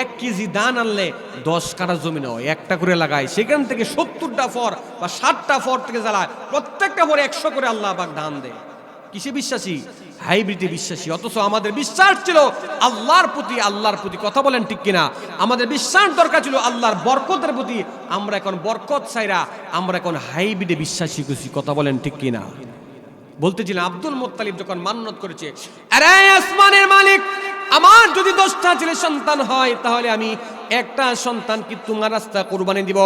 1 কেজি ধান আনলে 10 কাঠা জমি নয়, একটা করে লাগায়, সেখান থেকে 70টা ফর বা 60টা ফর থেকে জ্বালায়, প্রত্যেকটা ফর 100 করে আল্লাহ পাক ধান দেয়। কিসে বিশ্বাসী? হাইব্রিডে বিশ্বাসী। অথচ আমাদের বিশ্বাস ছিল আল্লাহর প্রতি। কথা বলেন ঠিক কিনা? আমাদের বিশ্বাস দরকার ছিল আল্লাহর বরকতের প্রতি। আমরা এখন বরকত চাইরা, আমরা এখন হাইব্রিডে বিশ্বাসী করছি। কথা বলেন ঠিক কিনা? বলতেছিলাম আব্দুল মুত্তালিব যখন মান্নত করেছে, আরে আসমানের মালিক, আমার যদি 10টা ছেলে সন্তান হয়, তাহলে আমি একটা সন্তান কি তোমার রাস্তা কুরবানি দিব।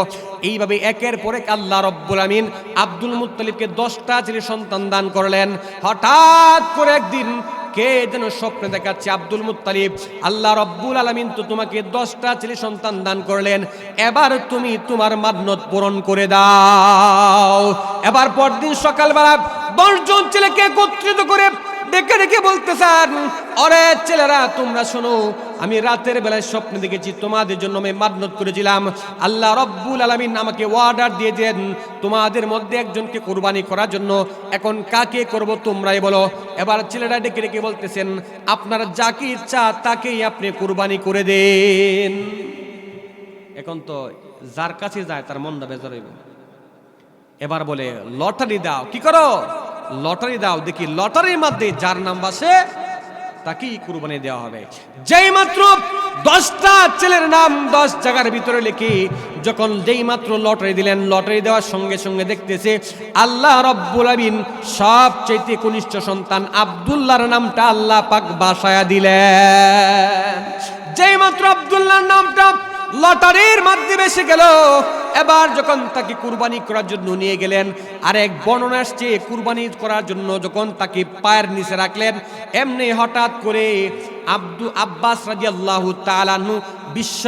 এইভাবে একের পর এক আল্লাহ রব্বুল আমিন আব্দুল মুত্তালিবকে 10টা ছেলে সন্তান দান করলেন। হঠাৎ করে একদিন কে যেন স্বপ্নে দেখাচ্ছে, আব্দুল মুত্তালিব, আল্লাহ রব্বুল আলামিন তো তোমাকে 10টা ছেলে সন্তান দান করলেন, এবার তুমি তোমার মান্নত পূরণ করে দাও। এবার পরদিন সকালবেলা 10 জন ছেলেকে একত্রিত করে ডেকে বলতেছেন, আরে ছেলেরা তোমরা শোনো, আমি রাতের বেলায় স্বপ্নে দেখেছি তোমাদের জন্য আমি মান্নত করেছিলাম। আল্লাহ রব্বুল আলামিন আমাকে অর্ডার দিয়ে দেন তোমাদের মধ্যে একজনকে কুরবানি করার জন্য। এখন কাকে করব তোমরাই বলো। এবার ছেলেরা ডেকে বলতেছেন, আপনার যাকে ইচ্ছা তাকেই আপনি কুরবানি করে দেন। এখন তো যার কাছে যায় তার মনটা বেজার হইব। এবার বলে লটারি দাও। কি করো? লটারি দাও, দেখি লটারির মধ্যে যার নাম আসে তাকেই কুরবানি দেওয়া হবে। যেই মাত্র 10টা ছেলের নাম 10 জায়গার ভিতরে লিখে যখন যেই মাত্র লটারি দিলেন, লটারি দেওয়ার সঙ্গে সঙ্গে দেখতেছে আল্লাহ রব্বুল আমিন সবচেয়ে কনিষ্ঠ সন্তান আব্দুল্লাহর নামটা আল্লাহ পাক বাসায়া দিলেন। যেই মাত্র আব্দুল্লাহর নামটা লটারির মাধ্যমে এসে গেল, এবার যখন তাকে কুরবানি করার জন্য নিয়ে গেলেন, আর এক বর্ণনা আসছে কুরবানি করার জন্য যখন তাকে পায়ের নিচে রাখলেন, এমনি হঠাৎ করে আব্বাস রাদিয়াল্লাহু তাআলা আনহু বিশ্ব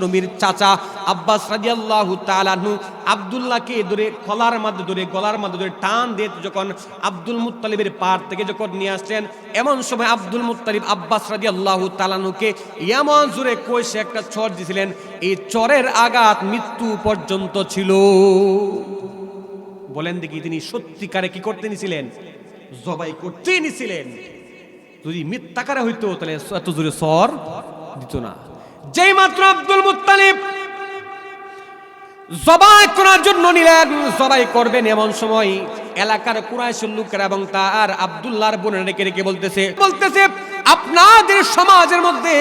নবীর চাচা আব্বাস রাদিয়াল্লাহু তাআলা আনহু আব্দুল্লাহকে ধরে গলার মধ্যে ধরে টান দিয়ে যখন আব্দুল মুত্তালিবের পাড় থেকে যখন নিয়ে আসলেন, এমন সময় আব্দুল মুত্তালিব আব্বাস রাদিয়াল্লাহু তাআলা আনহুকে এমন জোরে কষে একটা চড় দিয়েছিলেন, এই চড়ের আঘাত মৃত্যু পর্যন্ত ছিল। বলেন দেখি, তিনি সত্যিকারে কি করতে নিছিলেন? জবাই করতে নিছিলেন। যদি মিথ্যাকারে হইতো তাহলে এত জোরে চড় দিত না। যেই মাত্র আব্দুল মুত্তালিব জবাই করার জন্য নিলেন, জবাই করবেন, এমন সময় এলাকার কুরাইশের লোকেরা এবং তার আব্দুল্লাহর বোনের রেখে বলতেছে আপনাদের সমাজের মধ্যে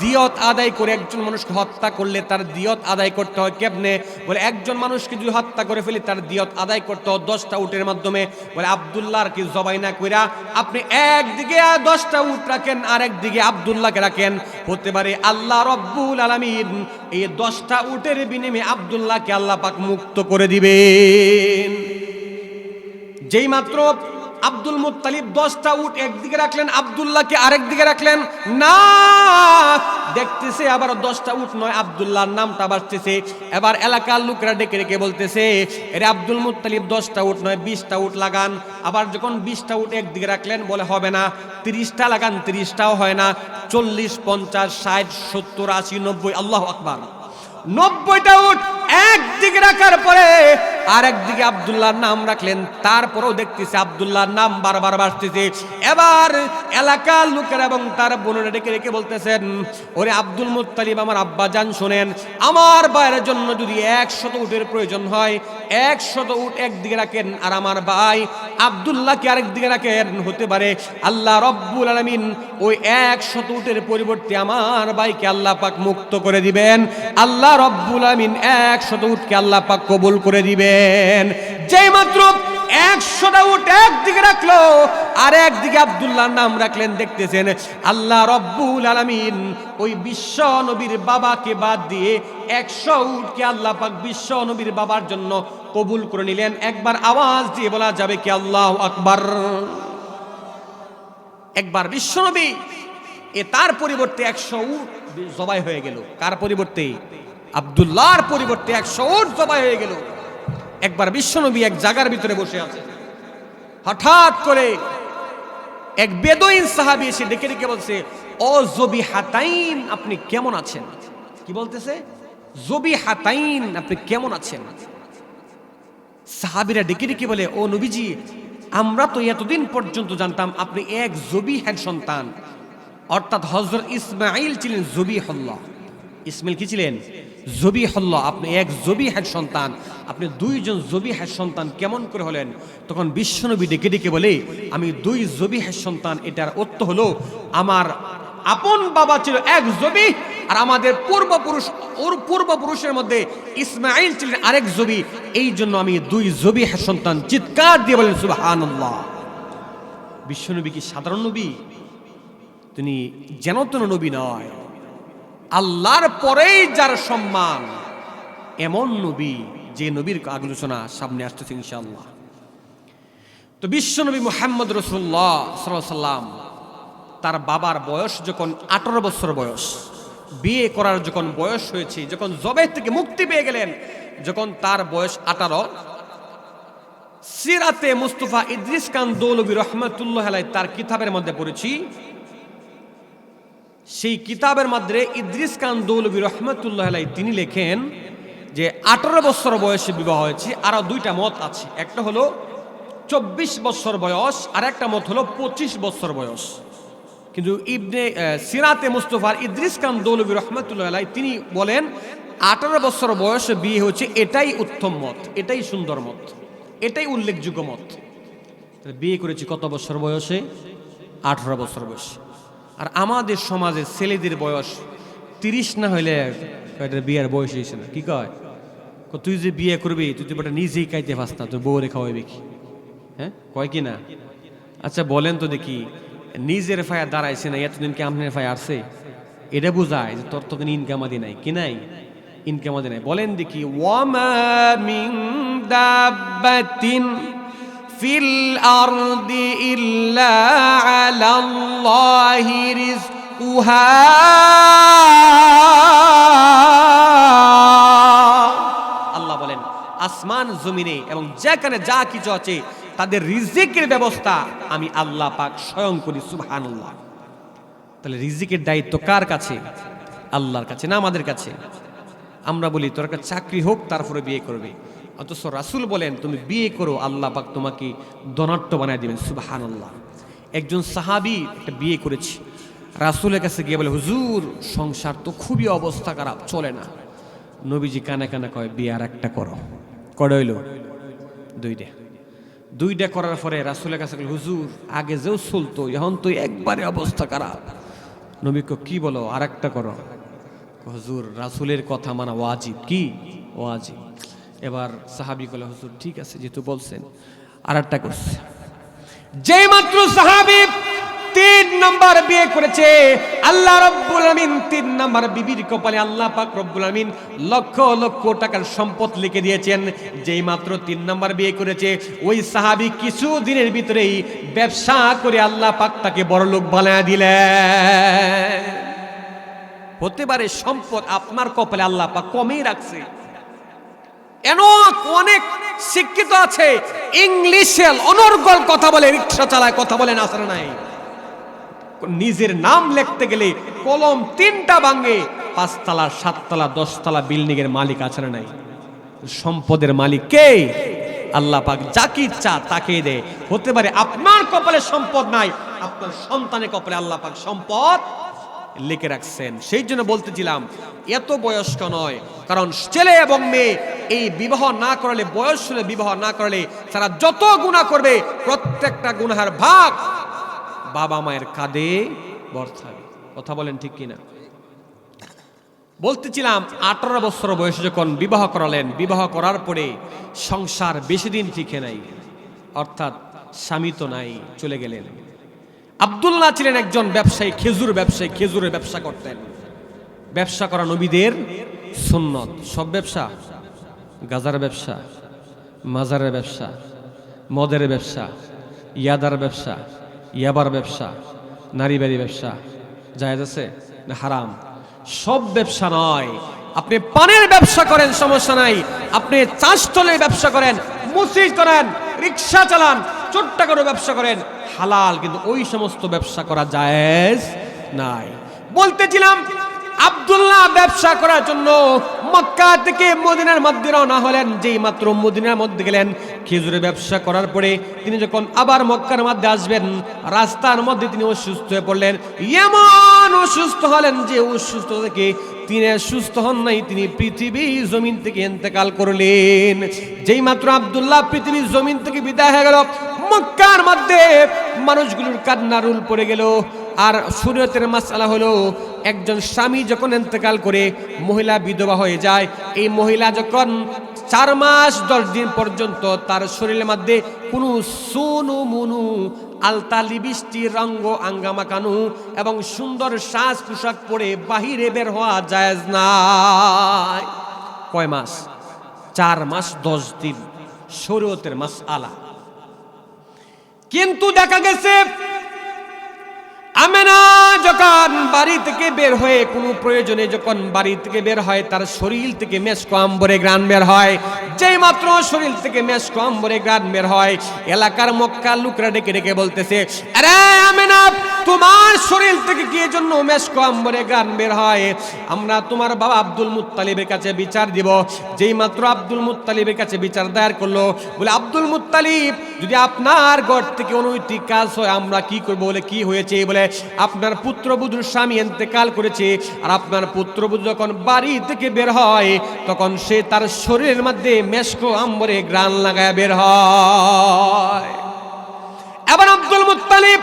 দিয়ত আদায় করে একজন মানুষকে হত্যা করলে তার দিয়ত আদায় করতে হয় কেমনে? বলে একজন মানুষকে যদি হত্যা করে ফেলি তার দিয়ত আদায় করতে হয় 10টা উটের মাধ্যমে। বলে আব্দুল্লাহর কি জবাই না কইরা আপনি একদিকে 10টা উট রাখেন আর একদিকে আব্দুল্লাহকে রাখেন, হতে পারে আল্লাহ রব্বুল আলামিন এই 10টা উটের বিনিময়ে আব্দুল্লাহকে আল্লাহ পাক মুক্ত করে দিবেন। যেই মাত্র আব্দুল মুত্তালিব 10টা উট একদিকে রাখলেন, আব্দুল্লাহকে আরেক দিকে রাখলেন, না দেখতেছে আবার 10টা উট নয়, আব্দুল্লাহর নামটা বাজতেছে। এবার এলাকার লোকরা ডেকে বলতেছে, এরে আব্দুল মুত্তালিব 10টা উট নয় 20টা উট লাগান। আবার যখন 20টা উট একদিকে রাখলেন, বলে হবে না, 30টা লাগান, 30টাও হয় না, 40, 50, 60, 70, 80, 90, আল্লাহু আকবার, 90টা উট একদিকে রাখার পরে আর একদিকে আব্দুল্লাহর নাম রাখলেন। তারপরেও দেখতেছে আব্দুল্লাহর নাম বারবার বাড়তেছে। এবার এলাকার লোকেরা এবং তার বোনেরা ডেকে বলতেছেন, ওরে আব্দুল মুত্তালিব আমার আব্বা জান শোনেন, আমার ভাইয়ের জন্য যদি 100 উটের প্রয়োজন হয় 100 উট একদিকে রাখেন আর আমার ভাই আব্দুল্লাহকে আরেক দিকে রাখেন, হতে পারে আল্লাহ রব্বুল আলামিন ওই 100 উটের পরিবর্তে আমার ভাইকে আল্লাহ পাক মুক্ত করে দিবেন। আল্লাহ রব্বুল আলামিন 100 উটকে আল্লাহ পাক কবুল করে দিবেন। যেই মাত্র 100টা উট একদিকে রাখলো আর একদিকে আব্দুল্লাহর নাম রাখলেন, দেখতেছেন আল্লাহ রব্বুল আলামিন ওই বিশ্ব নবীর বাবাকে বাদ দিয়ে 100 উটকে আল্লাহ পাক বিশ্ব নবীর বাবার জন্য কবুল করে নিলেন। একবার আওয়াজ দিয়ে বলা যাবে কি আল্লাহু আকবার? একবার বিশ্ব নবী তার পরিবর্তে 100 উট জবাই হয়ে গেল। কার পরিবর্তে? আব্দুল্লাহর পরিবর্তে 100 উট জবাই হয়ে গেল। একবার বিশ্বনবী এক জায়গার ভিতরে বসে আছে, হঠাৎ করে এক বেদুইন সাহাবী এসে ডেকে বলছে, ও জবিহাতাইন আপনি কেমন আছেন? কি বলতেছে? জবিহাতাইন আপনি কেমন আছেন? সাহাবীরা ডেকে বলে, ও নবীজি আমরা তো এতদিন পর্যন্ত জানতাম আপনি এক জবিহের সন্তান, অর্থাৎ হযরত ইসমাঈল ছিলেন জবিহুল্লাহ। ইসমাঈল কি ছিলেন? জবিহুল্লাহ। আপনি এক জবিহের সন্তান, আপনি 2 জন জবিহের সন্তান কেমন করে হলেন? তখন বিশ্বনবী ডেকে বলে, আমি 2 জবিহের সন্তান। এটার অর্থ হলো আমার আপন বাবা ছিল এক জবিহ আর আমাদের পূর্বপুরুষের মধ্যে ইসমাঈল ছিলেন আরেক জবিহ, এই জন্য আমি 2 জবিহের সন্তান। চিৎকার দিয়ে বলেন সুবহানাল্লাহ। বিশ্বনবী কি সাধারণ নবী? তিনি যেন তেন নবী নয়, আল্লাহর পরেই যার সম্মান এমন নবী, যে নবীর আলোচনা সামনে আসতেছে ইনশাআল্লাহ। তো বিশ্বনবী মুহাম্মদ রাসূলুল্লাহ সাল্লাল্লাহু আলাইহি সাল্লাম তার বাবার বয়স যখন 18 বছর বয়স, বিয়ে করার যখন বয়স হয়েছে, যখন জবাই থেকে মুক্তি পেয়ে গেলেন, যখন তার বয়স 18, সিরাতে মুস্তাফা ইদ্রিস খান দৌলভী রহমাতুল্লাহ আলাইহি তার কিতাবের মধ্যে পড়েছি, সেই কিতাবের মধ্যে ইদ্রিস খান দৌলভী রহমাতুল্লাহ আলাইহি তিনি লেখেন যে 18 বছর বয়সে বিবাহ হয়েছে। আরো 2টা মত আছে, একটা হলো 24 বছর বয়স আর একটা মত হলো 25 বছর বয়স। কিন্তু ইবনে সিরাতে মুস্তাফার ইদ্রিস খান দৌলভী রহমাতুল্লাহ আলাইহি তিনি বলেন 18 বছর বয়সে বিয়ে হয়েছে, এটাই উত্তম মত, এটাই সুন্দর মত, এটাই উল্লেখযোগ্য মত। বিয়ে করেছি কত বছর বয়সে? 18 বছর বয়সে। আর আমাদের সমাজে ছেলেদের বয়স 30 না হইলে বিয়ের বয়স হয়েছে না। কি কয়? তুই যে বিয়ে করবি তুই তো নিজেই খাইতে পাস না, তোর বউ রেখা হইবে কি? হ্যাঁ কয় কি না? আচ্ছা বলেন তো দেখি, নিজের ফায়া দাঁড়াইছে না, এতদিন কি আপনার ফায়া আসছে? এটা বোঝায় যে তোর তখন ইনকাম আদি নাই। কি নাই? ইনকাম আদি নাই। বলেন দেখি, ওয়ামা মিন দাব্বাতিন ফিল আরদি ইল্লা আলাল্লাহি রিজকুহা। আল্লাহ বলেন আসমান জমিনে এবং যেখানে যা কিছু আছে তাদের রিজিকের ব্যবস্থা আমি আল্লাহ পাক স্বয়ং করি। সুবহানাল্লাহ। তাহলে রিজিকের দায়িত্ব কার কাছে? আল্লাহর কাছে না আমাদের কাছে? আমরা বলি তোর একটা চাকরি হোক তারপরে বিয়ে করবে, অথচ রাসূল বলেন তুমি বিয়ে করো আল্লাহ পাক তোমাকে ধনাঢ্য বানায় দিবেন। সুবহানাল্লাহ। একজন সাহাবী একটা বিয়ে করেছে, রাসূলের কাছে গিয়ে বলে হুজুর সংসার তো খুবই অবস্থা খারাপ, চলে না। নবীজি কানে কানে কয় বিয়ে আর একটা করো। কয়টা হইল? দুইটা করার পরে রাসূলের কাছে বলে হুজুর আগে যেও চলতো এখন তো একবারে অবস্থা খারাপ। নবী কয় কি বলো আর একটা করো? হুজুর রাসূলের কথা মানা ওয়াজিব। কি ওয়াজিব? এবার সাহাবী বলে হুজুর ঠিক আছে যেহেতু বলছেন আর একটা করছে। যেই মাত্র সাহাবী 3 নাম্বার বিয়ে করেছে, আল্লাহ রাব্বুল আমিন 3 নাম্বার বিবির কপালে আল্লাহ পাক রব্বুল আমিন লক্ষ লক্ষ টাকার সম্পদ লিখে দিয়েছেন। যেই মাত্র 3 নাম্বার বিয়ে করেছে ওই সাহাবী কিছু দিনের ভিতরেই ব্যবসা করে আল্লাহ পাক তাকে বড়লোক বানায় দিলেন। হতে পারে সম্পদ আপনার কপালে আল্লাহ পাক কমই রাখছে। অনেক শিক্ষিত আছে ইংলিশে অনর্গল কথা বলে, রিকশা চালায়, কথা বলে না আসলে নাই। নিজের নাম লিখতে গেলে কলম 3টা ভাঙে, 5 তলা 7 তলা 10 তলা বিল্ডিং এর মালিক আছে না নাই? সম্পদের মালিক কে? আল্লাহ পাক যাকে ইচ্ছা তাকে দেয়। হতে পারে আপনার কপালে সম্পদ নাই, আপনার সন্তানের কপালে আল্লাহ পাক সম্পদ লিখে রাখছেন। সেই জন্য বলতেছিলাম এত বয়স্ক নয়, কারণ ছেলে এবং মেয়ে এই বিবাহ না করলে, বয়স হলে বিবাহ না করলে তারা যত গুনাহ করবে প্রত্যেকটা গুনাহের ভাগ বাবা মায়ের কাঁধে বর্তাবে। কথা বলেন ঠিক কিনা? বলতেছিলাম 18 বছর বয়সে যখন বিবাহ করালেন, বিবাহ করার পরে সংসার বেশি দিন টিকে নাই, অর্থাৎ স্বামী তো নাই, চলে গেলেন। আব্দুল্লাহ ছিলেন একজন ব্যবসায়ী, খেজুর ব্যবসায়ী, খেজুরের ব্যবসা করতেন। ব্যবসা করা নবীদের সুন্নত। সব ব্যবসা, গাজার ব্যবসা, মাজারের ব্যবসা, মদের ব্যবসা, ইয়াদার ব্যবসা, ইয়াবার ব্যবসা, নারীবাড়ি ব্যবসা জায়েজ আছে না হারাম? সব ব্যবসা নয়। আপনি পানের ব্যবসা করেন সমস্যা নাই, আপনি চাষতলে ব্যবসা করেন, মসজিদ করেন, রিক্সা চালান, ছোট্ট করে ব্যবসা করেন, হালাল, কিন্তু ওই সমস্ত ব্যবসা করা জায়েজ নাই। বলতেছিলাম আব্দুল্লাহ ব্যবসা করার জন্য মক্কা থেকে মদিনার মধ্যে রওনা হলেন। যেই মাত্র মদিনার মধ্যে গেলেন, খেজুরের ব্যবসা করার পরে তিনি যখন আবার মক্কার মধ্যে আসবেন, রাস্তার মধ্যে তিনি অসুস্থ হয়ে পড়লেন। এমন অসুস্থ হলেন যে অসুস্থ থেকে তিনি সুস্থ হন নাই, তিনি পৃথিবী জমিন থেকে ইন্তেকাল করলেন। যেই মাত্র আব্দুল্লাহ পৃথিবীর জমিন থেকে বিদায় হয়ে গেল, মক্কার মধ্যে মানুষগুলোর কান্নার রুল পড়ে গেল। আর শরীয়তের মাসআলা হলো একজন স্বামী যখন ইন্তেকাল করে মহিলা বিধবা হয়ে যায়, এই মহিলা যখন 4 মাস 10 দিন পর্যন্ত তার শরীরের মধ্যে কোনো সুনু মুনু আলতা লিপস্টিক রঙ্গ আঙ্গামাকানু এবং সুন্দর সাজ পোশাক পরে বাহিরে বের হওয়া জায়েজ নাই। কয় মাস? 4 মাস 10 দিন, শরীয়তের মাসআলা। কিন্তু দেখা গেছে আমেনা যখন বাড়ি থেকে বের হয়ে কোনো প্রয়োজনে যখন বাড়ি থেকে বের হয়, তার শরীর থেকে মেশক আম্বরে ঘ্রাণ বের হয়। যেই মাত্র শরীর থেকে মেশক আম্বরে ঘ্রাণ বের হয়, এলাকার মক্কার লোকরা ডেকে ডেকে বলতেছে, আরে আমেনা তোমার শরীর থেকে কি জন্য মেশক আম্বরে ঘ্রাণ বের হয়? আমরা তোমার বাবা আব্দুল মুত্তালিবের কাছে বিচার দিব। যেই মাত্র আব্দুল মুত্তালিবের কাছে বিচার দায়ের করলো, বলে আব্দুল মুত্তালিব যদি আপনার ঘর থেকে অনৈতিক কাজ হয় আমরা কি করবো? বলে কি হয়েছে? বলে আপনার পুত্রবধূর স্বামী ইন্তেকাল করেছে, আর আপনার পুত্রবধূ যখন বাড়ি থেকে বের হয় তখন সে তার শরীরের মধ্যে মেশক আম্বরে ঘ্রাণ লাগায় বের হয়। এবার আব্দুল মুত্তালিব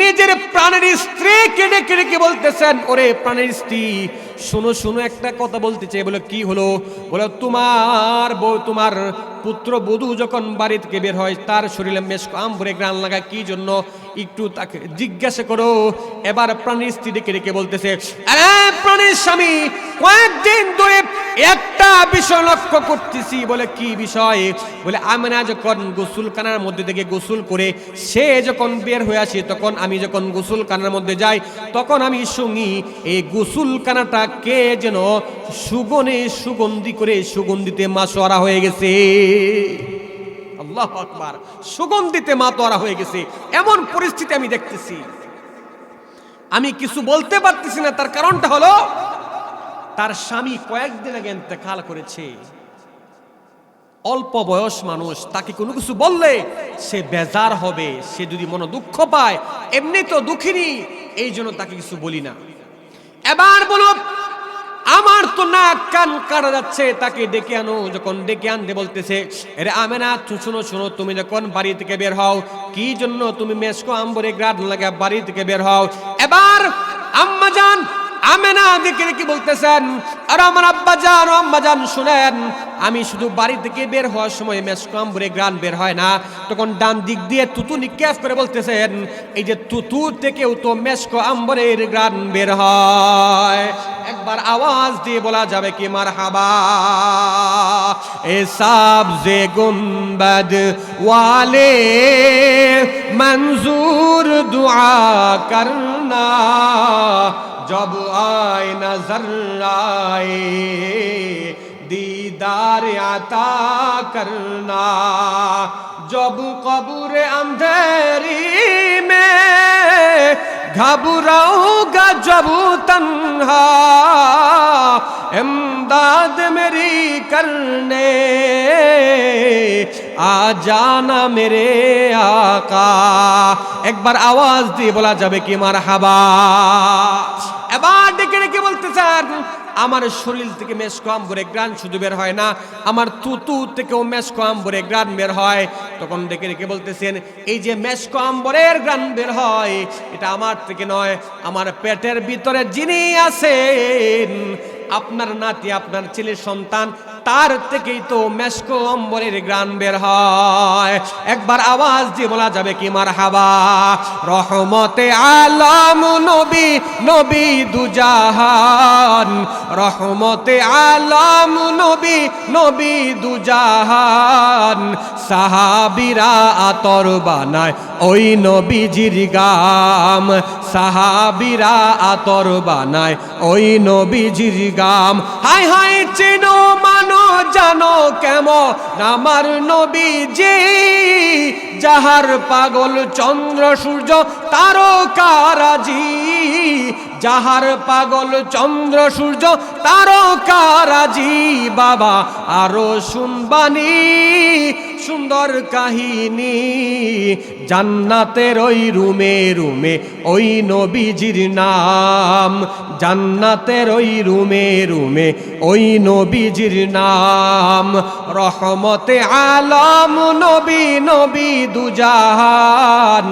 নিজের প্রাণের স্ত্রীকে ডেকে ডেকে বলতেছেন, ওরে প্রাণের স্ত্রী শোনো শোনো, একটা কথা বলতে চাই। বলে কি হলো? বলে তোমার বউ, তোমার পুত্রবধূ যখন বাড়ি থেকে বের হয় তার শরীরে মেশক আম্বরে ঘ্রাণ লাগায় কি জন্য, একটু তাকে জিজ্ঞাসা করো। এবার প্রাণের স্ত্রী ডেকে ডেকে বলতেছে, আরে প্রাণের স্বামী কয়েকদিন ধরে একটা বিষয় লক্ষ্য করতেছি। বলে কি বিষয়? বলে আমিনা যখন গোসলখানার মধ্যে থেকে গোসল করে সে যখন বের হয়ে আসে, তখন আমি যখন গোসলখানার মধ্যে যাই, তখন আমি শুনি এই গোসলখানাটা কে যেন সুগন্ধি করে সুগন্ধিতে মাসোয়ারা হয়ে গেছে। আল্লাহু আকবার, সুগন্ধিতে মাতোয়ারা হয়ে গেছে, এমন পরিস্থিতি আমি দেখতেছি। আমি কিছু বলতে পারতেছি না, তার কারণটা হলো তার স্বামী কয়েকদিন আগে ইন্তেকাল করেছে। অল্প বয়স মানুষ, তাকে কোনো কিছু বললে সে বেজার হবে, সে যদি মনে দুঃখ পায়, এমনি তো দুঃখিনী, এই জন্য তাকে কিছু বলি না। এবার বলো, আমার তো নাক কান কাটা যাচ্ছে, তাকে ডেকে আনো। যখন ডেকে আনতে বলতেছে, আরে আমেনা শোনো শোনো, তুমি যখন বাড়ি থেকে বের হও, কি জন্য তুমি মেসকো আম্বরে গ্রাড লাগা বাড়ি থেকে বের হও? এবার আম্মা জান আমেনা দেখে কি বলতেছেন, আর আমার আব্বা জান ও আম্মা জান শুনেন, আমি শুধু বাড়ি থেকে বের হওয়ার সময় মেসকো আম্বরে গ্রান বের হয় না। তখন ডান দিক দিয়ে তুতু নিক্ষেপ করে বলতেছেন, এই যে তুতু থেকেও তো মেসকো আম্বরের গ্রান বের হয়। একবার আওয়াজ দিয়ে বলা যাবে কি মারহাবা? এ সাবজে গুম্বদ ওয়ালে मंजूर दुआ करना, जब आए नजर आए दीदार आता करना, जब कब्र अंधेरी में घबराऊंगा जब तन्हा, इमदाद मेरी करने आ जाना मेरे आका। একবার আওয়াজ দিয়ে বলা যাবে কি মারহাবা? এবার ডেকে ডেকে বলতেছেন, আমার শরীর থেকে মেসকো আম্বরে গ্রান শুধু বের হয় না, আমার তুতু থেকেও মেসকো আম্বরে গ্রান বের হয়। তখন ডেকে ডেকে বলতেছেন, এই যে মেসকো আম্বরের গ্রান বের হয়, এটা আমার থেকে নয়, আমার পেটের ভিতরে যিনি আছেন, আপনার নাতি, আপনার ছেলের সন্তান, তার থেকেই তো মেসকো অম্বরের গ্রান বের হয়। একবার আওয়াজ দিয়ে বলা যাবে কি মারহাবা? রহমতে আলম নবী, নবী দুজাহান, রহমতে আলম নবী, নবী দুজাহান, সাহাবীরা আতর বানায় ওই নবীজির গাম, সাহাবীরা আতর বানায় ওই নবীজির গাম। হাই হাই চেনো মানো জানো কেমন আমার নবীজি, যাহার পাগল চন্দ্র সূর্য তারকারাজি, যাহার পাগল চন্দ্র সূর্য তারকারাজি। বাবা আরো শুনবানি সুন্দর কাহিনী, জান্নাতের ওই রুমে রুমে ওই নবীজির নাম, জান্নাতের ওই রুমে রুমে ওই নবীজির নাম। রহমতে আলম নবী, নবী দুজাহান,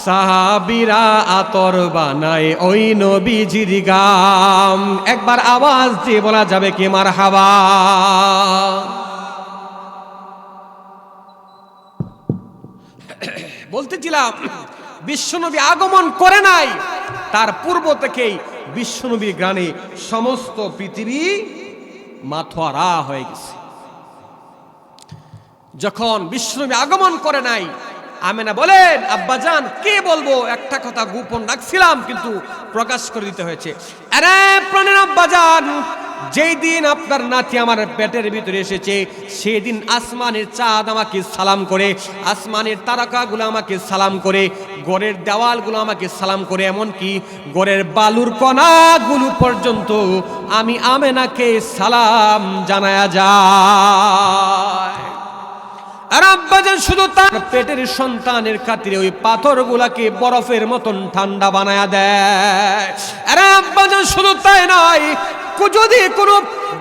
সাহাবীরা আতর বানায় ওই নবীজির গাম। একবার আওয়াজ দিয়ে বলা যাবে কি মারহাবা? বলতেছিলাম, বিশ্বনবী আগমন করে নাই, তার পূর্ব থেকেই বিশ্বনবীর গানে সমস্ত পৃথিবী মাথোয়ারা হয়ে গেছে। যখন বিশ্বনবী আগমন করে নাই, আমেনা বলেন, আব্বাজান কে বলবো, একটা কথা গোপন রাখছিলাম কিন্তু প্রকাশ করে দিতে হয়েছে। আরে প্রাণের আব্বাজান, যেই দিন আপনার নাতি আমার পেটের ভিতরে এসেছে, সেদিন আসমানের চাঁদ আমাকে সালাম করে, আসমানের তারকাগুলো আমাকে সালাম করে, ঘরের দেওয়ালগুলো আমাকে সালাম করে, এমনকি ঘরের বালুর কণাগুলো পর্যন্ত আমি আমেনাকে সালাম জানায়া যায়। আর আব্বাজান শুধু তার পেটের সন্তানের খাতিরে ওই পাথরগুলাকে বরফের মতন ঠান্ডা বানায়া দেয়। আর আব্বাজান শুধু তাই নয়, যদি কোনো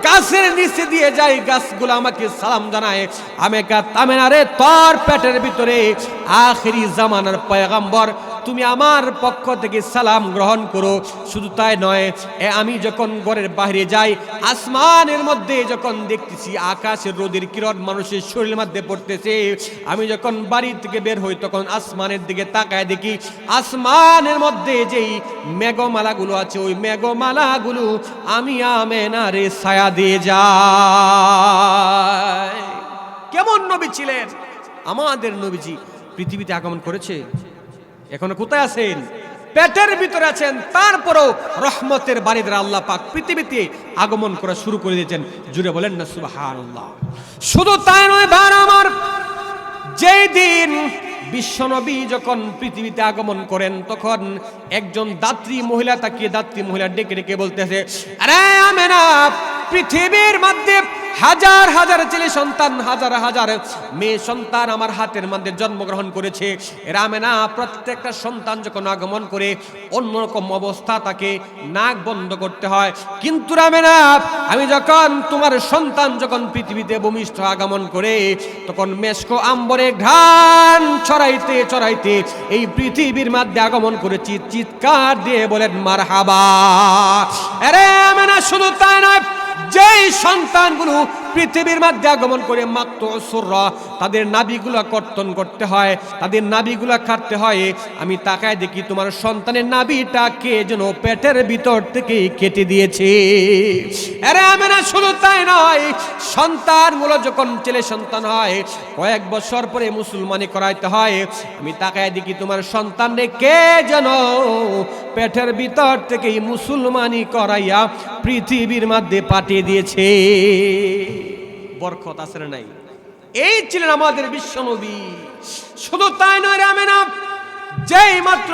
গাছের নিচে দিয়ে যাই, গাছগুলো আমাকে সালাম জানায়, আমেনা রে তোর পেটের ভিতরে আখিরি জামানার পয়গম্বর তুমি আমার পক্ষ থেকে সালাম গ্রহণ করো। শুধু তাই নয়, আমি যখন ঘরের বাইরে যাই, আসমানের মধ্যে যখন দেখতেছি আকাশের রোদের কিরণ মানুষের শরীরের মধ্যে পড়তেছে, আমি যখন বাড়ি থেকে বের হই তখন আসমানের দিকে তাকায় দেখি আসমানের মধ্যে যেই মেঘমালাগুলো আছে, ওই মেঘমালাগুলো আমি আমেনারে ছায়া দিয়ে যায়। কেমন নবী ছিলেন আমাদের নবীজি! পৃথিবীতে আগমন করেছে, এখনো কোথায় আছেন? পেটের ভিতরে আছেন, তারপরও রহমতের বারিদার আল্লাহ পাক পৃথিবীতে আগমন করা শুরু করে দিয়েছেন। জুড়ে বলেন না সুবহানাল্লাহ। শুধু তাই নয় ভাই আমার, যেই দিন বিশ্বনবী যখন পৃথিবীতে আগমন করেন, তখন একজন দাত্রী মহিলা তাকিয়ে দাত্রী মহিলা ডেকে ডেকে বলতেছে, আরে আমেনা, পৃথিবীর মধ্যে হাজার হাজার ছেলে সন্তান, হাজার হাজার মেয়ে সন্তান আমার হাতের মধ্যে জন্মগ্রহণ করেছে। এরা আমেনা, প্রত্যেকটা সন্তান যখন আগমন করে অন্যরকম অবস্থা, তাকে নাক বন্ধ করতে হয়। কিন্তু আমেনা, আমি যখন তোমার সন্তান যখন পৃথিবীতে ভূমিষ্ঠ আগমন করে, তখন মেশকো আম্বরে ঘ্রাণ ছড়াইতে ছড়াইতে এই পৃথিবীর মধ্যে আগমন করেছি। চিৎকার দিয়ে বলেন মারহাবা। আরে আমেনা, শুধু তাই নয়, যেই সন্তানগুলো পৃথিবীর মধ্যে আগমন করে মাত্র সুররা, তাদের নাভিগুলা কর্তন করতে হয়, তাদের নাভিগুলা কাটতে হয়। আমি তাকায় দেখি তোমার সন্তানের নাভিটা কে যেন পেটের ভিতর থেকে কেটে দিয়েছে। আরে আমেনা, শুধু তাই নয়, সন্তানগুলো যখন ছেলে সন্তান হয়, কয়েক বছর পরে মুসলমানি করাইতে হয়। আমি তাকায় দেখি তোমার সন্তানরে কে যেন পেটের ভিতর থেকেই মুসলমানি করাইয়া পৃথিবীর মধ্যে পাঠিয়ে দিয়েছে। বরকত আছে না নাই? এই ছিলেন আমাদের বিশ্বনবী। শুধু তাই নয় রে আমেনা, যেই মাত্র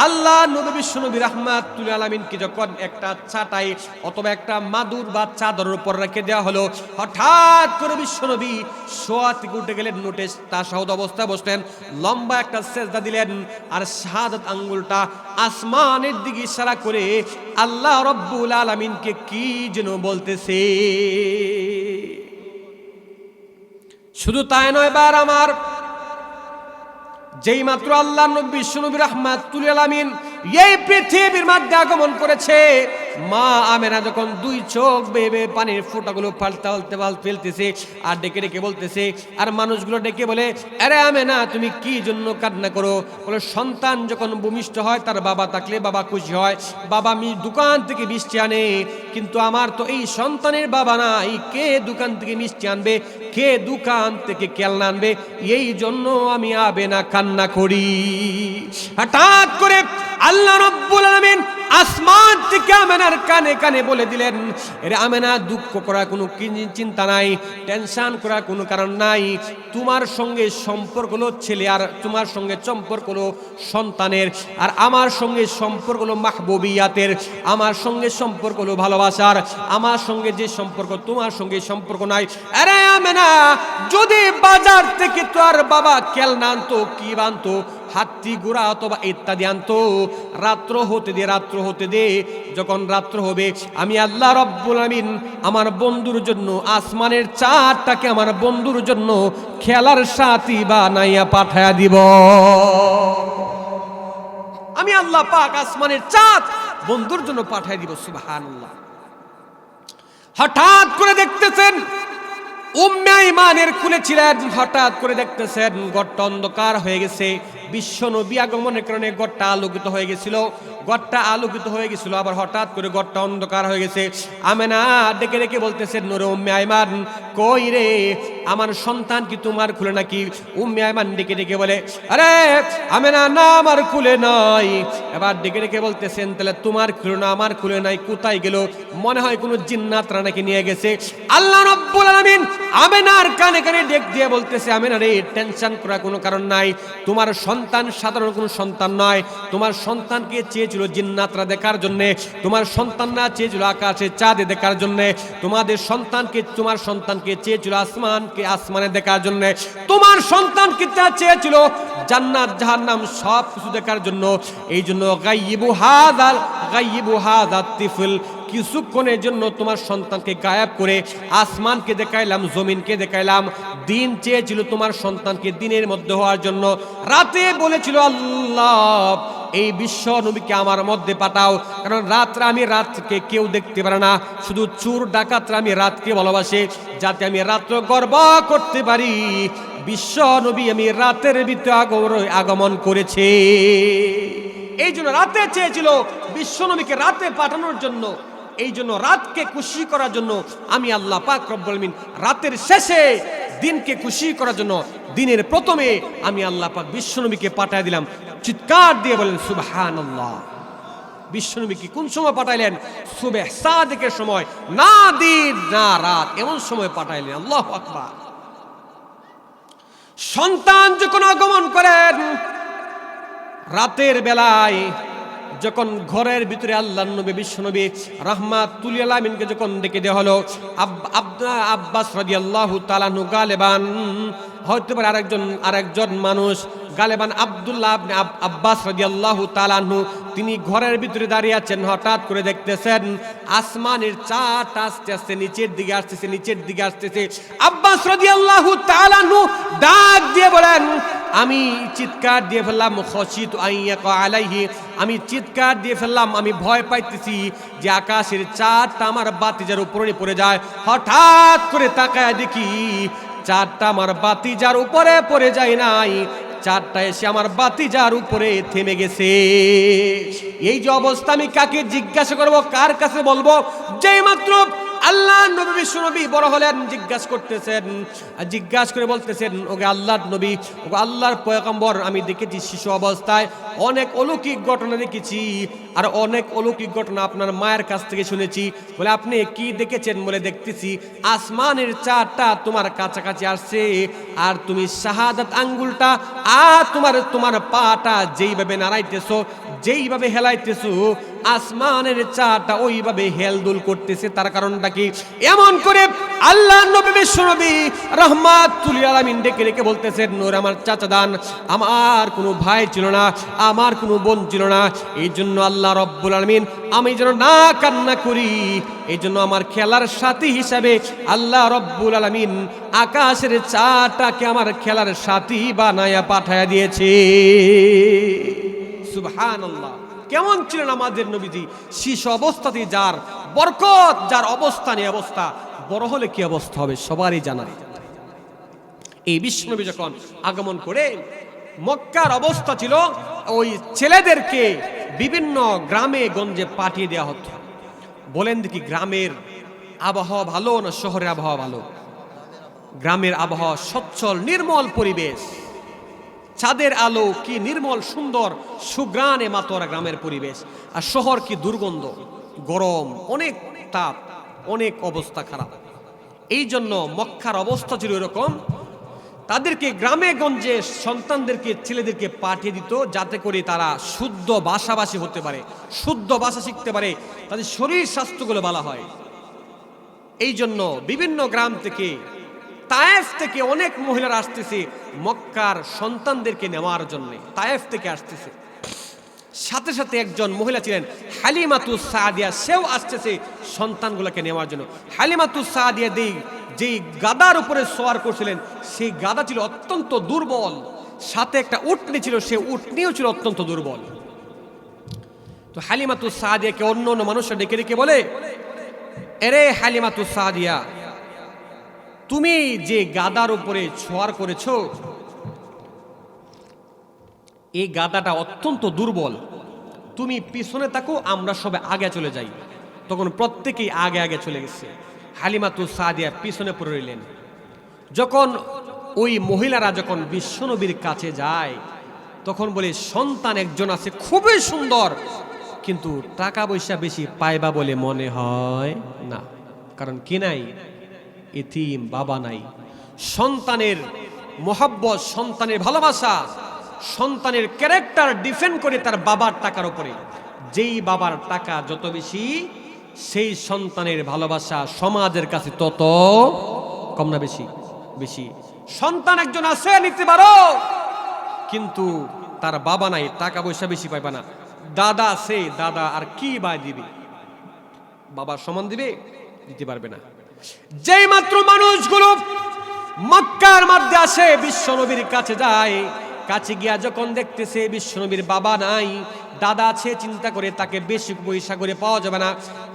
আল্লাহ নবী বিশ্বনবী রাহমাতুল আলামিনকে যখন একটা চাটাই অথবা একটা মাদুর বা চাদরের উপর রেখে দেওয়া হলো, হঠাৎ করে বিশ্বনবী শোয়া থেকে উঠে গেলেন, নোটে তাশাহুদ অবস্থায় বসলেন, লম্বা একটা সেজদা দিলেন, আর শাহাদাত আঙ্গুলটা আসমানের দিকে ইশারা করে আল্লাহ রব্বুল আলামিনকে কি যেন বলতেছে। শুধু তাই নয় বার আমার, যেই মাত্র আল্লাহ নবী বিশ্বনবী রাহমাতুল আলামিন এই পৃথিবীর মধ্যে আগমন করেছে, মা আমেনা যখন দুই চোখ বেয়ে পানির ফোঁটাগুলো ফেলতেছে আর ডেকে ডেকে বলতেছে, আর মানুষগুলো ডেকে বলে, আরে আমেনা, তুমি কি জন্য কান্না করো? বলে, সন্তান যখন ভূমিষ্ঠ হয় তার বাবা থাকলে বাবা খুশি হয়, বাবা দোকান থেকে মিষ্টি আনে, কিন্তু আমার তো এই সন্তানের বাবা নাই, কে দোকান থেকে মিষ্টি আনবে, কে দোকান থেকে খেলনা আনবে? এই জন্য আমি আমেনা কান্না করি। হঠাৎ করে আল্লাহ রাব্বুল আলামিন আসমান থেকে আমেনার কানে কানে বলে দিলেন, এরে আমেনা, দুঃখ করার কোনো চিন্তা নাই, টেনশন করার কোনো কারণ নাই। তোমার সঙ্গে সম্পর্ক হলো ছেলে, আর তোমার সঙ্গে সম্পর্ক হলো সন্তানের, আর আমার সঙ্গে সম্পর্ক হলো মাহবুবিয়াতের, আমার সঙ্গে সম্পর্ক হলো ভালোবাসার। আমার সঙ্গে যে সম্পর্ক তোমার সঙ্গে সম্পর্ক নাই। আরে আমেনা, যদি বাজার থেকে তোর বাবা খেলনা আনতো, কি আনতো, হাতি ঘোড়া অথবা ইত্যাদি আনতো, রাত্র হতে দে, যখন রাত্র হবে আমি আল্লাহ রাব্বুল আলামিন আমার বন্ধুর জন্য আসমানের চাঁদটাকে আমার বন্ধুর জন্য খেলার সাথী বানাইয়া পাঠায়া দিব। আমি আল্লাহ পাক আসমানের চাঁদ বন্ধুর জন্য পাঠায় দিব। সুবহানাল্লাহ। হঠাৎ করে দেখতেছেন উম্মে আইমানের কুলে ছিলেন, হঠাৎ করে দেখতেছেন ঘরটা অন্ধকার হয়ে গেছে। বিশ্ব নবী আগমনের কারণে ঘরটা আলোকিত হয়ে গেছিল, আবার হঠাৎ করে ঘরটা অন্ধকার হয়ে গেছে। আমেনা ডেকে ডেকে বলতেছেন, নূরে উম্মে আইমান, কই রে, আমার সন্তান কি তোমার কুলে নাকি? উম্মে আইমান ডেকে ডেকে বলে, আরে আমেনা, না আমার কুলে নাই। এবার ডেকে ডেকে বলতেছেন, তাহলে তোমার কুলে না, আমার কুলে নাই, কোথায় গেল? মনে হয় কোনো জিন্নাতরা নাকি নিয়ে গেছে। আল্লাহ রাব্বুল আলামিন আমেনার কানে কানে ডেক দিয়ে বলতেছে, আমেনা রে, টেনশন করার কোনো কারণ নাই, তোমার সন্তান সাধারণ কোনো সন্তান নয়। তোমার সন্তানকে চেয়েছিল জিন্নাতরা দেখার জন্য, তোমার সন্তান না চেয়েছিল আকাশে চাঁদে দেখার জন্য, তোমার সন্তানকে চেয়েছিল আসমানে দেখার জন্য, তোমার সন্তানকে চেয়েছিল জান্নাত জাহান্নাম সব কিছু দেখার জন্য। এই জন্য গায়িবু হাযাল তিফল, কিছুক্ষণের জন্য তোমার সন্তানকে গায়েব করে আসমানকে দেখাইলাম, জমিনকে দেখাইলাম। দিন চেয়েছিল তোমার সন্তানকে দিনের মধ্যে হওয়ার জন্য, রাতে বলেছিল আল্লাহ এই বিশ্ব নবীকে আমার মধ্যে পাঠাও, কারণ রাত্রে আমি রাতকে কেউ দেখতে পারে না, শুধু চোর ডাকাতরা আমি রাতকে ভালোবাসে, যাতে আমি রাত্র গর্ব করতে পারি বিশ্ব নবী আমি রাতের ভিতরে আগমন করেছে। এই জন্য রাতে চেয়েছিল বিশ্ব নবীকে রাতে পাঠানোর জন্য, এই জন্য রাতকে খুশি করার জন্য আমি আল্লাহ পাক রব্বুল আলামিন রাতের শেষে দিনকে খুশি করার জন্য দিনের প্রথমে আমি আল্লাহ পাক বিশ্ব নবীকে পাঠিয়ে দিলাম। চিৎকার দিয়ে বলেন সুবহানাল্লাহ। বিশ্বনবীকে কোন সময় পাঠাইলেন? সুবহ সাদিকের সময়, না দিন না রাত, এমন সময় পাঠাইলেন। আল্লাহু আকবার। সন্তান যখন আগমন করেন রাতের বেলায়, যখন ঘরের ভিতরে আল্লাহর নবী বিশ্বনবী রাহমাতুল লিল আলামিনকে যখন ডেকে দেওয়া হলো, আব্বাস রাদিয়াল্লাহু তাআলা আনহু গালেবান, হয়তো পারে আরেকজন মানুষ, গালেবান আব্দুল্লাহ ইবনে আব্বাস রাদিয়াল্লাহু তাআলা আনহু, তিনি ঘরের ভিতরে দাঁড়িয়ে আছেন। হঠাৎ করে দেখতেছেন আসমানের চাঁদ আস্তে আস্তে নিচের দিকে আসতেছে, নিচের দিকে আসতেছে। আব্বাস রাদিয়াল্লাহু তাআলা আনহু ডাক দিয়ে বলেন, আমি চিৎকার দিয়ে ফেললাম, খশিতু আইয়াকা আলাইহি, আমি চিৎকার দিয়ে ফেললাম, আমি ভয় পাইতেছি যে আকাশের চাঁদটা আমার বাতিজার উপরে পড়ে যায়। হঠাৎ করে তাকায় দেখি চাঁদটা আমার বাতিজার উপরে পড়ে যায় নাই, চাঁদটা এসে আমার বাতিজার উপরে থেমে গেছে। এই যে অবস্থা, আমি কাকে জিজ্ঞাসা করব, কার কাছে বলবো? যেই মাত্র আল্লাহ নবী বিশ্বনবী বড় হলেন, জিজ্ঞাসা করে বলতেছেন, ওকে আল্লাহর নবী, ওকে আল্লাহর পয়গম্বর, আমি দেখেছি শিশু অবস্থায় অনেক অলৌকিক ঘটনা দেখেছি, আর অনেক অলৌকিক ঘটনা আপনার মায়ের কাছ থেকে শুনেছি। বলে আপনি কি দেখেছেন? বলে দেখতেছি আসমানের চাঁদটা তোমার কাছাকাছি আসছে, আর তুমি শাহাদাত আঙ্গুলটা আর তোমার পাটা যেইভাবে নাড়াইতেছো, যেইভাবে হেলাইতেছো, আসমানের চাঁদটা ওইভাবে হেলদুল করতেছে। তার কারণটা কি? এমন করে আল্লাহ নবী বিশ্বনবী রাহমাতুল লিল আলামিন ডেকে ডেকে বলতেছেন, নূর আমার চাচা দান, আমার কোনো ভাই ছিল না, আমার কোনো বোন ছিল না, এই জন্য আল্লাহ রব্বুল আলামিন আমি যেন না কান্না করি, এই জন্য আমার খেলার সাথী হিসাবে আল্লাহ রব্বুল আলামিন আকাশের চাঁদটাকে আমার খেলার সাথী বানায়া পাঠায়া দিয়েছে। সুবহানাল্লাহ। কেমন ছিলেন আমাদের নবীজি? শিশু অবস্থাতে যার বরকত, যার অবস্থান, এই অবস্থা বড় হলে কি অবস্থা হবে সবারই জানা। এই বিশ্বনবী যখন আগমন করে, মক্কার অবস্থা ছিল ওই ছেলেদেরকে বিভিন্ন গ্রামে গঞ্জে পাঠিয়ে দেওয়া হতো। বলেন দেখি, গ্রামের আবহাওয়া ভালো না শহরের আবহাওয়া ভালো? গ্রামের আবহাওয়া সচ্ছল, নির্মল পরিবেশ, চাঁদের আলো কি নির্মল সুন্দর, সুগ্রাণে মাতোয়ারা গ্রামের পরিবেশ। আর শহর কি দুর্গন্ধ, গরম, অনেক তাপ, অনেক অবস্থা খারাপ। এই জন্য মক্কার অবস্থা ছিল এরকম, তাদেরকে গ্রামে গঞ্জে সন্তানদেরকে, ছেলেদেরকে পাঠিয়ে দিত, যাতে করে তারা শুদ্ধ ভাষাভাষী হতে পারে, শুদ্ধ ভাষা শিখতে পারে, তাদের শরীর স্বাস্থ্যগুলো ভালো হয়। এই জন্য বিভিন্ন গ্রাম থেকে, তায়েফ থেকে অনেক মহিলারা আসতেছে মক্কার সন্তানদেরকে নেওয়ার জন্য। তায়েফ থেকে আসতেছে, সাথে সাথে একজন মহিলা ছিলেন হালিমাতুস সাদিয়া, সেও আসতেছে সন্তানগুলোকে নেওয়ার জন্য। হালিমাতুস সাদিয়া যেই গাদার উপরে সওয়ার করছিলেন, সেই গাদা ছিল অত্যন্ত দুর্বল, সাথে একটা উটনি ছিল, সেই উটনিও ছিল অত্যন্ত দুর্বল। তো হালিমাতুস সাদিয়াকে অন্য মানুষরা ডেকে ডেকে বলে, এরে হালিমাতুস সাদিয়া, তুমি যে গাদার উপরে ছোঁয়ার করেছ, এই গাদাটা অত্যন্ত দুর্বল, তুমি পিছনে থাকো, আমরা সবে আগে চলে যাই। তখন প্রত্যেকেই আগে আগে চলে গেছে, হালিমাতুস সাদিয়া পিছনে পড়ে রইলেন। যখন ওই মহিলারা যখন বিশ্বনবীর কাছে যায়, তখন বলে, সন্তান একজন আছে খুবই সুন্দর, কিন্তু টাকা পয়সা বেশি পাইবা বলে মনে হয় না। কারণ কি নাই? এতিম, বাবা নাই। সন্তানের মোহাব্বত, সন্তানের ভালোবাসা, সন্তানের ক্যারেক্টার ডিপেন্ড করে তার বাবার টাকার উপরে। যেই বাবার টাকা যত বেশি, সেই সন্তানের ভালোবাসা সমাজের কাছে তত কম না বেশি? বেশি। সন্তান একজন আছে, নিতে পারো, কিন্তু তার বাবা নাই, টাকা পয়সা বেশি পাইবা না। দাদা আছে, দাদা আর কি বা দিবে? বাবার সমান দিবে? দিতে পারবে না। যেই মাত্র মানুষগুলো মক্কার মধ্যে আসে, বিশ্বনবীর কাছে যায়, কাছে গিয়া যখন দেখতেছে বিশ্বনবীর বাবা নাই, দাদা আছে, চিন্তা করে তাকে বেশি পয়সা করে পাওয়া যাবে না,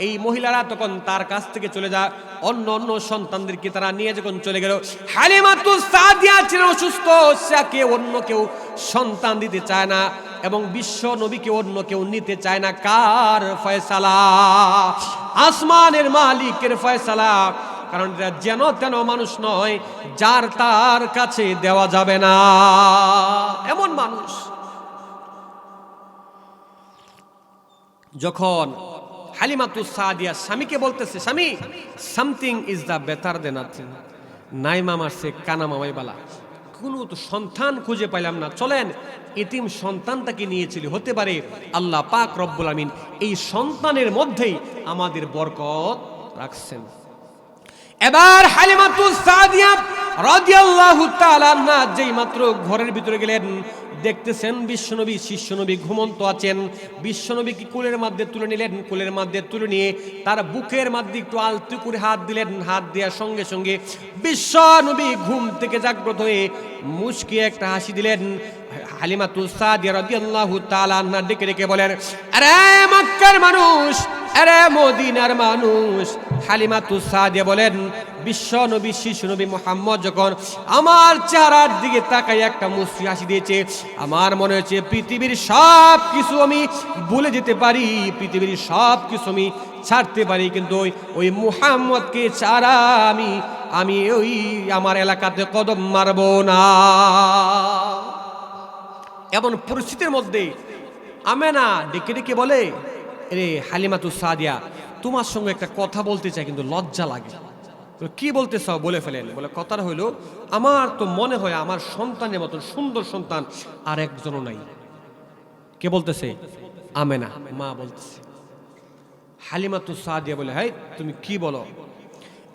এই মহিলারা তখন তার কাছ থেকে চলে যায়। অন্য অন্য সন্তানদেরকে তারা নিয়ে যখন চলে গেল, হালিমাতুস সাদিয়া ছিলেন অসুস্থ, তাকে অন্য কেউ সন্তান দিতে চায় না এবং বিশ্ব নবীকে অন্য কেউ নিতে চায় না। কার ফয়সালা? আসমানের মালিকের ফয়সালা। কারণ এটা যেন তেন মানুষ নয়, যার তার কাছে দেওয়া যাবে না এমন মানুষ। যখন হালিমাতুস সাদিয়া স্বামীকে বলতেছে, স্বামী, something is the better then nothing, নাই মামার সে কানা মামাই বালা, কোনো তো সন্তান খুঁজে পাইলাম না, চলেন এতিম সন্তানটাকে নিয়েছিল, হতে পারে আল্লাহ পাক রব্বুল আমিন এই সন্তানের মধ্যেই আমাদের বরকত রাখছেন। এবার হালিমাতুস সাদিয়া রাদিয়াল্লাহু তাআলা আনহা যেই মাত্র ঘরের ভিতরে গেলেন, দেখতেছেন বিশ্বনবী শিষ্যনবী ঘুমন্ত আছেন। বিশ্বনবীকে কোলের মধ্যে তুলে নিলেন, কোলের মধ্যে তুলে নিয়ে তার বুকের মধ্যে একটু আলতো করে হাত দিলেন। হাত দেওয়ার সঙ্গে সঙ্গে বিশ্বনবী ঘুম থেকে জাগ্রত হয়ে মুচকি একটা হাসি দিলেন। হালিমাতুস সাদিয়া রাদিয়াল্লাহু তাআলা আনহা ডেকে ডেকে বলেন, আরে মক্কার মানুষ, আরে মদিনার মানুষ। হালিমাতুস সাদিয়া বলেন, বিশ্বনবী শিশুনবী মুহাম্মদ যখন আমার চেহারার দিকে তাকাই একটা মুচকি হাসি দিয়েছে, আমার মনে হচ্ছে পৃথিবীর সব কিছু আমি ভুলে যেতে পারি, পৃথিবীর সব কিছু আমি ছাড়তে পারি, কিন্তু ওই মুহাম্মদকে ছাড়া আমি ওই আমার এলাকাতে কদম মারব না। এমন পরিস্থিতির মধ্যে আমেনা ডেকে ডেকে বলে, রে হালিমাতুস সাদিয়া, তোমার সঙ্গে একটা কথা বলতে চাই, কিন্তু লজ্জা লাগে। কি বলতে চাও? বলে ফেলেন। বলে, কথাটা হইল, আমার তো মনে হয় আমার সন্তানের মতন সুন্দর সন্তান আর একজনও নাই। কে বলতেছে? আমেনা মা বলতেছে। হালিমাতুস সাদিয়া বলে, হাই তুমি কি বলো?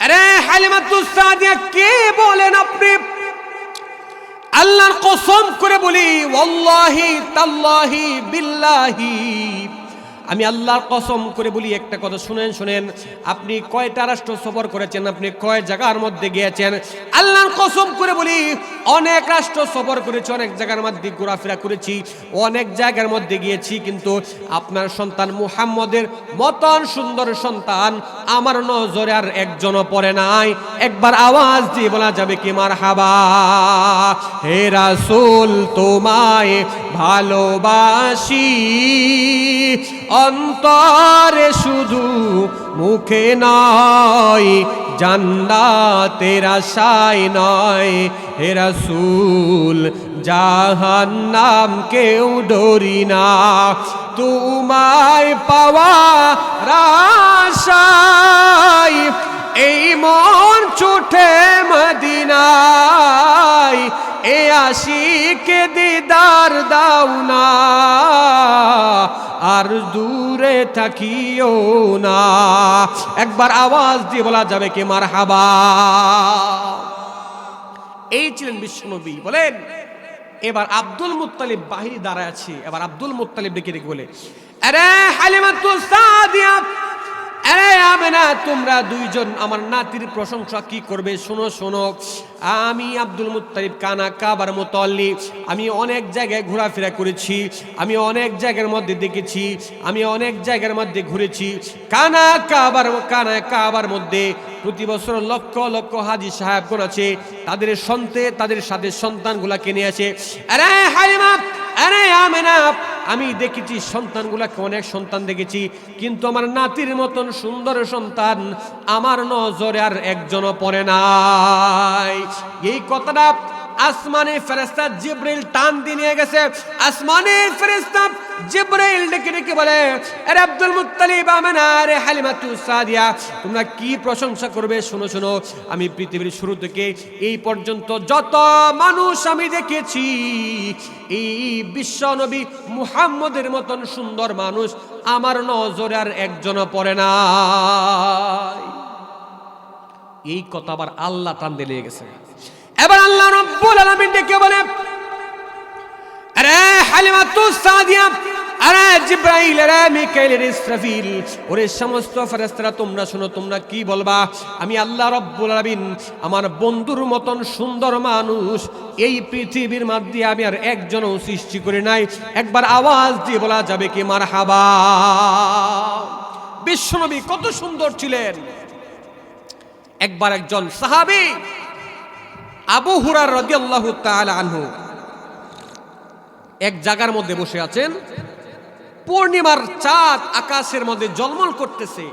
আরে হালিমাতুস সাদিয়া, কে বলেন আপনি? আল্লাহর কসম করে বলি, ওয়াল্লাহি তাল্লাহি বিল্লাহি, আমি আল্লাহর কসম করে বলি, একটা কথা শুনেন শুনেন, আপনি কয়টা রাষ্ট্র সফর করেছেন? আপনি কয় জায়গার মধ্যে গিয়েছেন? আল্লাহর কসম করে বলি, অনেক রাষ্ট্র সফর করেছি, অনেক জায়গার মধ্যে ঘোরাফেরা করেছি, অনেক জায়গার মধ্যে গিয়েছি, কিন্তু আপনার সন্তান মুহাম্মদের মতন সুন্দর সন্তান আমার নজরে আর একজনও পড়ে নাই। একবার আওয়াজ দিয়ে বলা যাবে কি মারহাবা? হে রাসূল, তোমায় ভালোবাসি অন্তরে শুধু, মুখে নয়, জান্নাতের আশায় নয়। হে রাসূল, জাহান্নাম কেউ ডরি না, তোমায় পাওয়ার আশায় এই মন ছুটে মদিনায়, এ আশিকে দিদার দাও না, আর দূরে থাকিও না। একবার আওয়াজ দিয়ে বলা যাবে কি মারহাবা? এই ছিলেন বিশ্বনবী। বলেন, এবার আব্দুল মুত্তালিব বাহিরে দাঁড়ায় আছে। এবার আব্দুল মুত্তালিব ডেকে ডেকে বলে, আরে হালিমাতুস সাদিয়া, আরে আমেনা, তোমরা দুইজন আমার নাতির প্রশংসা কি করবে? শোনো শোনো, আমি আব্দুল মুত্তালিব কানা কাবার মুতাল্লি, আমি অনেক জায়গায় ঘোরাফেরা করেছি, আমি অনেক জায়গার মধ্যে দেখেছি, আমি অনেক জায়গার মধ্যে ঘুরেছি। কানা কাবার মধ্যে প্রতি বছর লক্ষ লক্ষ হাজী সাহেবগণ আছে, তাদের সাথে সন্তানগুলাকে নিয়ে আসে। আরে হালিমা, আরে আমেনা, আমি দেখেছি সন্তানগুলাকে, অনেক সন্তান দেখেছি, কিন্তু আমার নাতির মতন সুন্দর সন্তান আমার নজরে আর একজনও পড়ে নাই। এই কথাটা আসমানের ফেরেশতা জিবরাইল টান দিয়ে নিয়ে গেছে। আসমানের ফেরেশতা জিবরাইল ডেকে ডেকে বলে, আরে আব্দুল মুত্তালিব, আমেনা, আরে হালিমাতুস সাদিয়া, তোমরা কি প্রশংসা করবে? শোনো শোনো, আমি পৃথিবীর শুরু থেকে এই পর্যন্ত যত মানুষ আমি দেখেছি, এই বিশ্ব নবী মুহাম্মদের মতন সুন্দর মানুষ আমার নজরে আর একজনও পড়ে নাই। এই কথা আবার আল্লাহ টান দিয়ে নিয়ে গেছে। এবার আল্লাহ রাব্বুল আলামিন ডেকে বলে, আরে হালিমাতুস সাদিয়া, আরে জিব্রাইল, আরে মিকাইল, আরে ইসরাফিল, ওরে সমস্ত ফেরেশতারা তোমরা শোনো, তোমরা কি বলবা? আমি আল্লাহ রাব্বুল আলামিন আমার বন্ধুর মতন সুন্দর মানুষ এই পৃথিবীর মধ্যে আমি আর একজনও সৃষ্টি করি নাই। একবার আওয়াজ দিয়ে বলা যাবে কি মারহাবা? বিশ্বনবী কত সুন্দর ছিলেন। একবার একজন সাহাবী আবু হুরায়রা রাদিয়াল্লাহু তাআলা আনহু এক জায়গার মধ্যে বসে আছেন, পূর্ণিমার চাঁদ আকাশের মধ্যে ঝলমল করতেছে।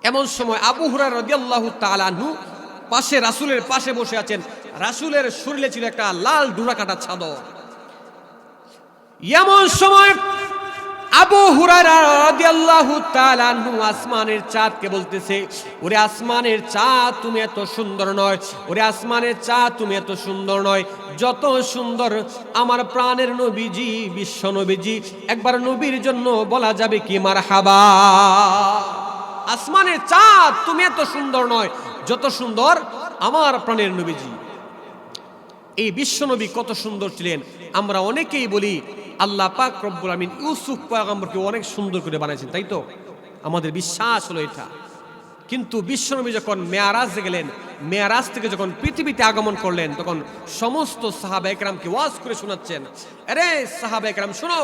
এমন সময় আবু হুরায়রা রাদিয়াল্লাহু তাআলা আনহু পাশে রাসূলের পাশে বসে আছেন। রাসূলের শরীরে ছিল একটা লাল ডোরাকাটা চাদর। এমন সময় আবু হুরায়রা রাদিয়াল্লাহু তাআলা আনহু আসমানের চাঁদকে বলতেছে, ওরে আসমানের চাঁদ তুমি এত সুন্দর নয়, ওরে আসমানের চাঁদ তুমি এত সুন্দর নয়, যত সুন্দর আমার প্রাণের নবীজি, বিশ্ব নবীজি। একবার নবীর জন্য বলা যাবে কি মারহাবা? আসমানের চাঁদ তুমি এত সুন্দর নয়, যত সুন্দর আমার প্রাণের নবীজি। এই বিশ্ব নবী কত সুন্দর ছিলেন। আমরা অনেকেই বলি আল্লাহ পাক রব্বুল আমিন ইউসুফ পয়গম্বরকে অনেক সুন্দর করে বানাইছেন, তাই তো আমাদের বিশ্বাস হলো এটা। কিন্তু বিশ্বনবী যখন মেয়ারাজে গেলেন, মেয়ারাজ থেকে যখন পৃথিবীতে আগমন করলেন, তখন সমস্ত সাহাবা একরামকে ওয়াজ করে শোনাচ্ছেন, আরে সাহাবা একরাম শোনো,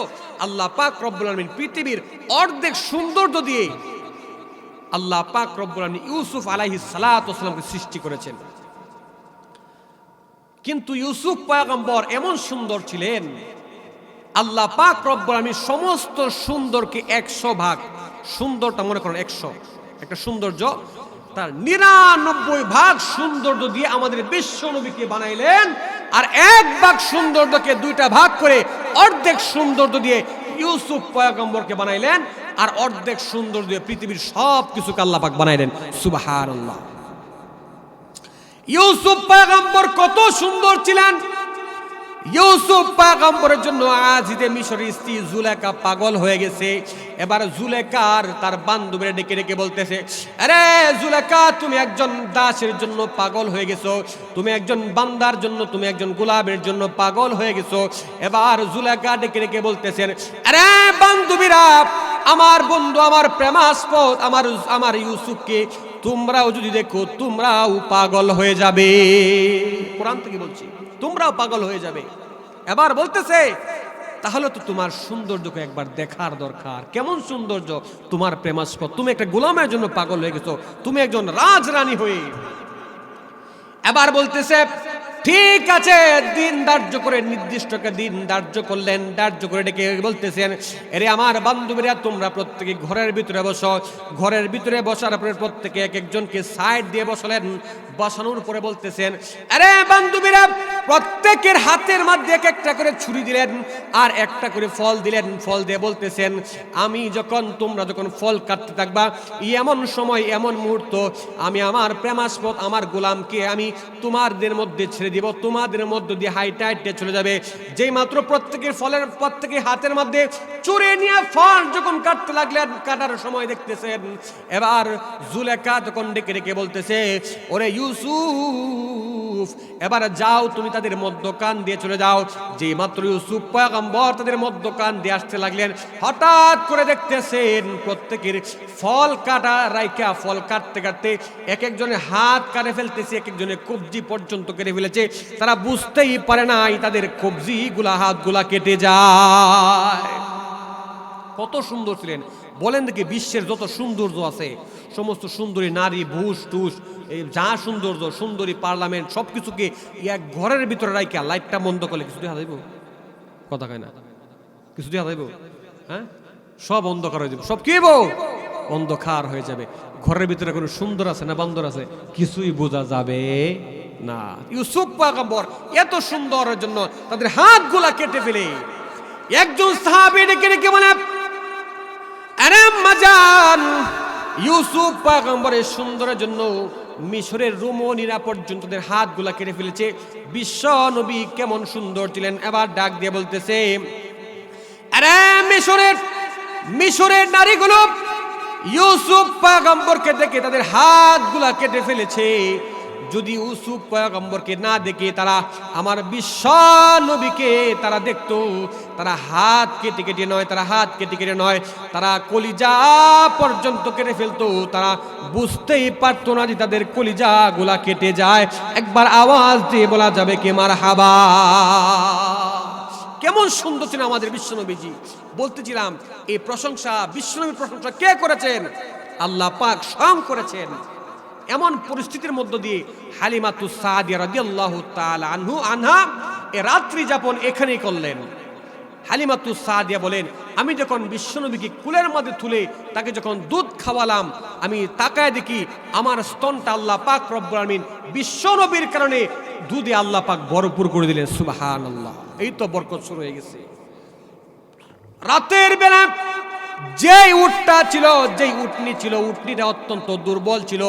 আল্লাহ পাক রব্বুল আমিন পৃথিবীর অর্ধেক সৌন্দর্য দিয়ে আল্লাহ পাক রব্বুল আমিন ইউসুফ আলাইহিস সালাতু ওয়াস সালামকে সৃষ্টি করেছেন। কিন্তু ইউসুফ পয়গম্বর এমন সুন্দর ছিলেন, আল্লাহ পাক রব্বুল আমিন সমস্ত সুন্দরকে 100 ভাগ, সুন্দরটা মনে করেন 100, একটা সৌন্দর্য তার 99 ভাগ সৌন্দর্য দিয়ে আমাদের বিশ্ব নবীকে বানাইলেন। আর 1 ভাগ সৌন্দর্যকে 2টা ভাগ করে অর্ধেক সৌন্দর্য দিয়ে ইউসুফ পয়গম্বরকে বানাইলেন, আর অর্ধেক সৌন্দর্য দিয়ে পৃথিবীর সব কিছুকে আল্লাহ পাক বানাইলেন। সুবহানাল্লাহ। ইউসুফ পয়গম্বর কত সুন্দর ছিলেন। ইউসুফ পয়গম্বরের জন্য আজিজে মিশরের স্ত্রী জুলেখা পাগল হয়ে গেছে। এবার জুলেখার তার বান্ধবীরা ডেকে ডেকে বলতেছে, আরে জুলেখা, তুমি একজন দাসের জন্য পাগল হয়ে গেছো, তুমি একজন বান্দার জন্য, তুমি একজন গোলামের জন্য পাগল হয়ে গেছো। এবার জুলেখা ডেকে ডেকে বলতেছেন, আরে বান্ধবীরা, আমার বন্ধু, আমার প্রেমাস্পদ আমার ইউসুফকে তোমরাও যদি দেখো তোমরাও পাগল হয়ে যাবে। কোরআন থেকে বলছি, তোমরাও পাগল হয়ে যাবে। এবার বলতেছে, তাহলে তো তোমার সৌন্দর্যকে একবার দেখার দরকার। কেমন সৌন্দর্য তোমার প্রেমাস্পদ, তুমি একটা গোলামের জন্য পাগল হয়ে গেছো, তুমি একজন রাজরানী হয়ে। এবার বলতেছে, ঠিক আছে, দিন ধার্য করে, নির্দিষ্ট দিন ধার্য করলেন, ধার্য করে ডেকে বলতেছেন, আরে আমার বান্ধবীরা, তোমরা প্রত্যেকে ঘরের ভিতরে বসো। ঘরের ভিতরে বসার পরে প্রত্যেকে এক একজনকে সাইড দিয়ে বসালেন। বসানোর পরে বলতেছেন, আরে বান্ধবীরা, প্রত্যেকের হাতের মধ্যে এক একটা করে ছুরি দিলেন আর একটা করে ফল দিলেন। ফল দিয়ে বলতেছেন, তোমরা যখন ফল কাটতে থাকবা, এমন সময়, এমন মুহূর্ত আমি আমার প্রেমাস্পদ, আমার গোলামকে আমি তোমাদের মধ্যে ছেড়ে দিব, তোমাদের মধ্য দিয়ে হাইটে হাইটে চলে যাবে। যেই মাত্র প্রত্যেকের হাতের মধ্যে চুরি নিয়ে ফল যখন কাটতে লাগলেন, কাটার সময় দেখতেছেন, এবার জুলেখা তখন ডেকে ডেকে বলতেছে, ওরে ইউসুফ, এবার যাও, তুমি তাদের মধ্যকান দিয়ে চলে যাও। যেই মাত্র ইউসুফ পয়গম্বর তাদের মধ্যকান দিয়ে আসতে লাগলেন, হঠাৎ করে দেখতেছেন প্রত্যেকের ফল কাটা রাইখা, ফল কাটতে কাটতে এক একজনের হাত কাটে ফেলতেছে, এক একজনের কবজি পর্যন্ত কেটে ফেলেছে। তারা বুঝতেই পারে নাই তাদের কবজিগুলা, হাতগুলা কেটে যায়। কত সুন্দর ছিলেন বলেন দেখি। বিশ্বের যত সৌন্দর্য আছে, সমস্ত সুন্দরী নারী, ভূষ টুস, এই যা সৌন্দর্য, সুন্দরী পার্লামেন্ট, সবকিছুকে এক ঘরের ভিতরে রাইখা লাইটটা বন্ধ করলে কিছু দেখা যাইব? কথা কয় না, কিছু দেখা যাইব? হ্যাঁ, সব অন্ধকার হয়ে যাবে, সব কি অন্ধকার হয়ে যাবে। ঘরের ভিতরে কোনো সুন্দর আছে না বান্দর আছে কিছুই বোঝা যাবে না। ইউসুফ পয়গম্বর এত সুন্দরের জন্য তাদের হাতগুলা কেটে ফেলে একজন সাহাবী ডেকে ডেকে বলে, আরে মাজান, ইউসুফ পয়গম্বরের সুন্দরের জন্য মিশরের রোমনীরা পর্যন্ত তাদের হাতগুলা কেটে ফেলেছে। বিশ্ব নবী কেমন সুন্দর ছিলেন। এবার ডাক দিয়ে বলতেছে, আরে মিশরের নারীগুলো ইউসুফ পয়গম্বরকে দেখে তাদের হাতগুলা কেটে ফেলেছে। যদি ইউসুফ পয়গম্বরকে না দেখে তারা আমার বিশ্ব নবীকে তারা দেখতো, তারা হাত কেটে কেটে নয়, তারা হাত কেটে কেটে নয়, তারা কলিজা পর্যন্ত কেটে ফেলতো। তারা বুঝতেই পারতো না যে তাদের কলিজা গুলা কেটে যায়। একবার আওয়াজ দিয়ে বলা যাবে কি মারহাবা। কেমন সুন্দর ছিলেন আমাদের বিশ্বনবীজি। বলতেছিলাম এই প্রশংসা, বিশ্বনবীর প্রশংসা কে করেছেন? আল্লাহ পাক স্বয়ং করেছেন। এমন পরিস্থিতির মধ্য দিয়ে হালিমাতুস সাদিয়া রাদিয়াল্লাহু তাআলা আনহা এ রাত্রি যাপন এখানেই করলেন। হালিমাতুস সাদিয়া বলেন, আমি যখন বিশ্বনবীকে কুলের মধ্যে তুলে তাকে যখন দুধ খাওয়ালাম, আমি তাকায় দেখি আমার স্তনটা আল্লাহ পাক রব্বুল আলামিন বিশ্বনবীর কারণে দুধে আল্লাহ পাক ভরপুর করে দিলেন। সুবহানাল্লাহ। এই তো বরকত শুরু হয়ে গেছে। রাতের বেলা যেই উটটা ছিল, যেই উটনি ছিল, উটনিটা অত্যন্ত দুর্বল ছিল।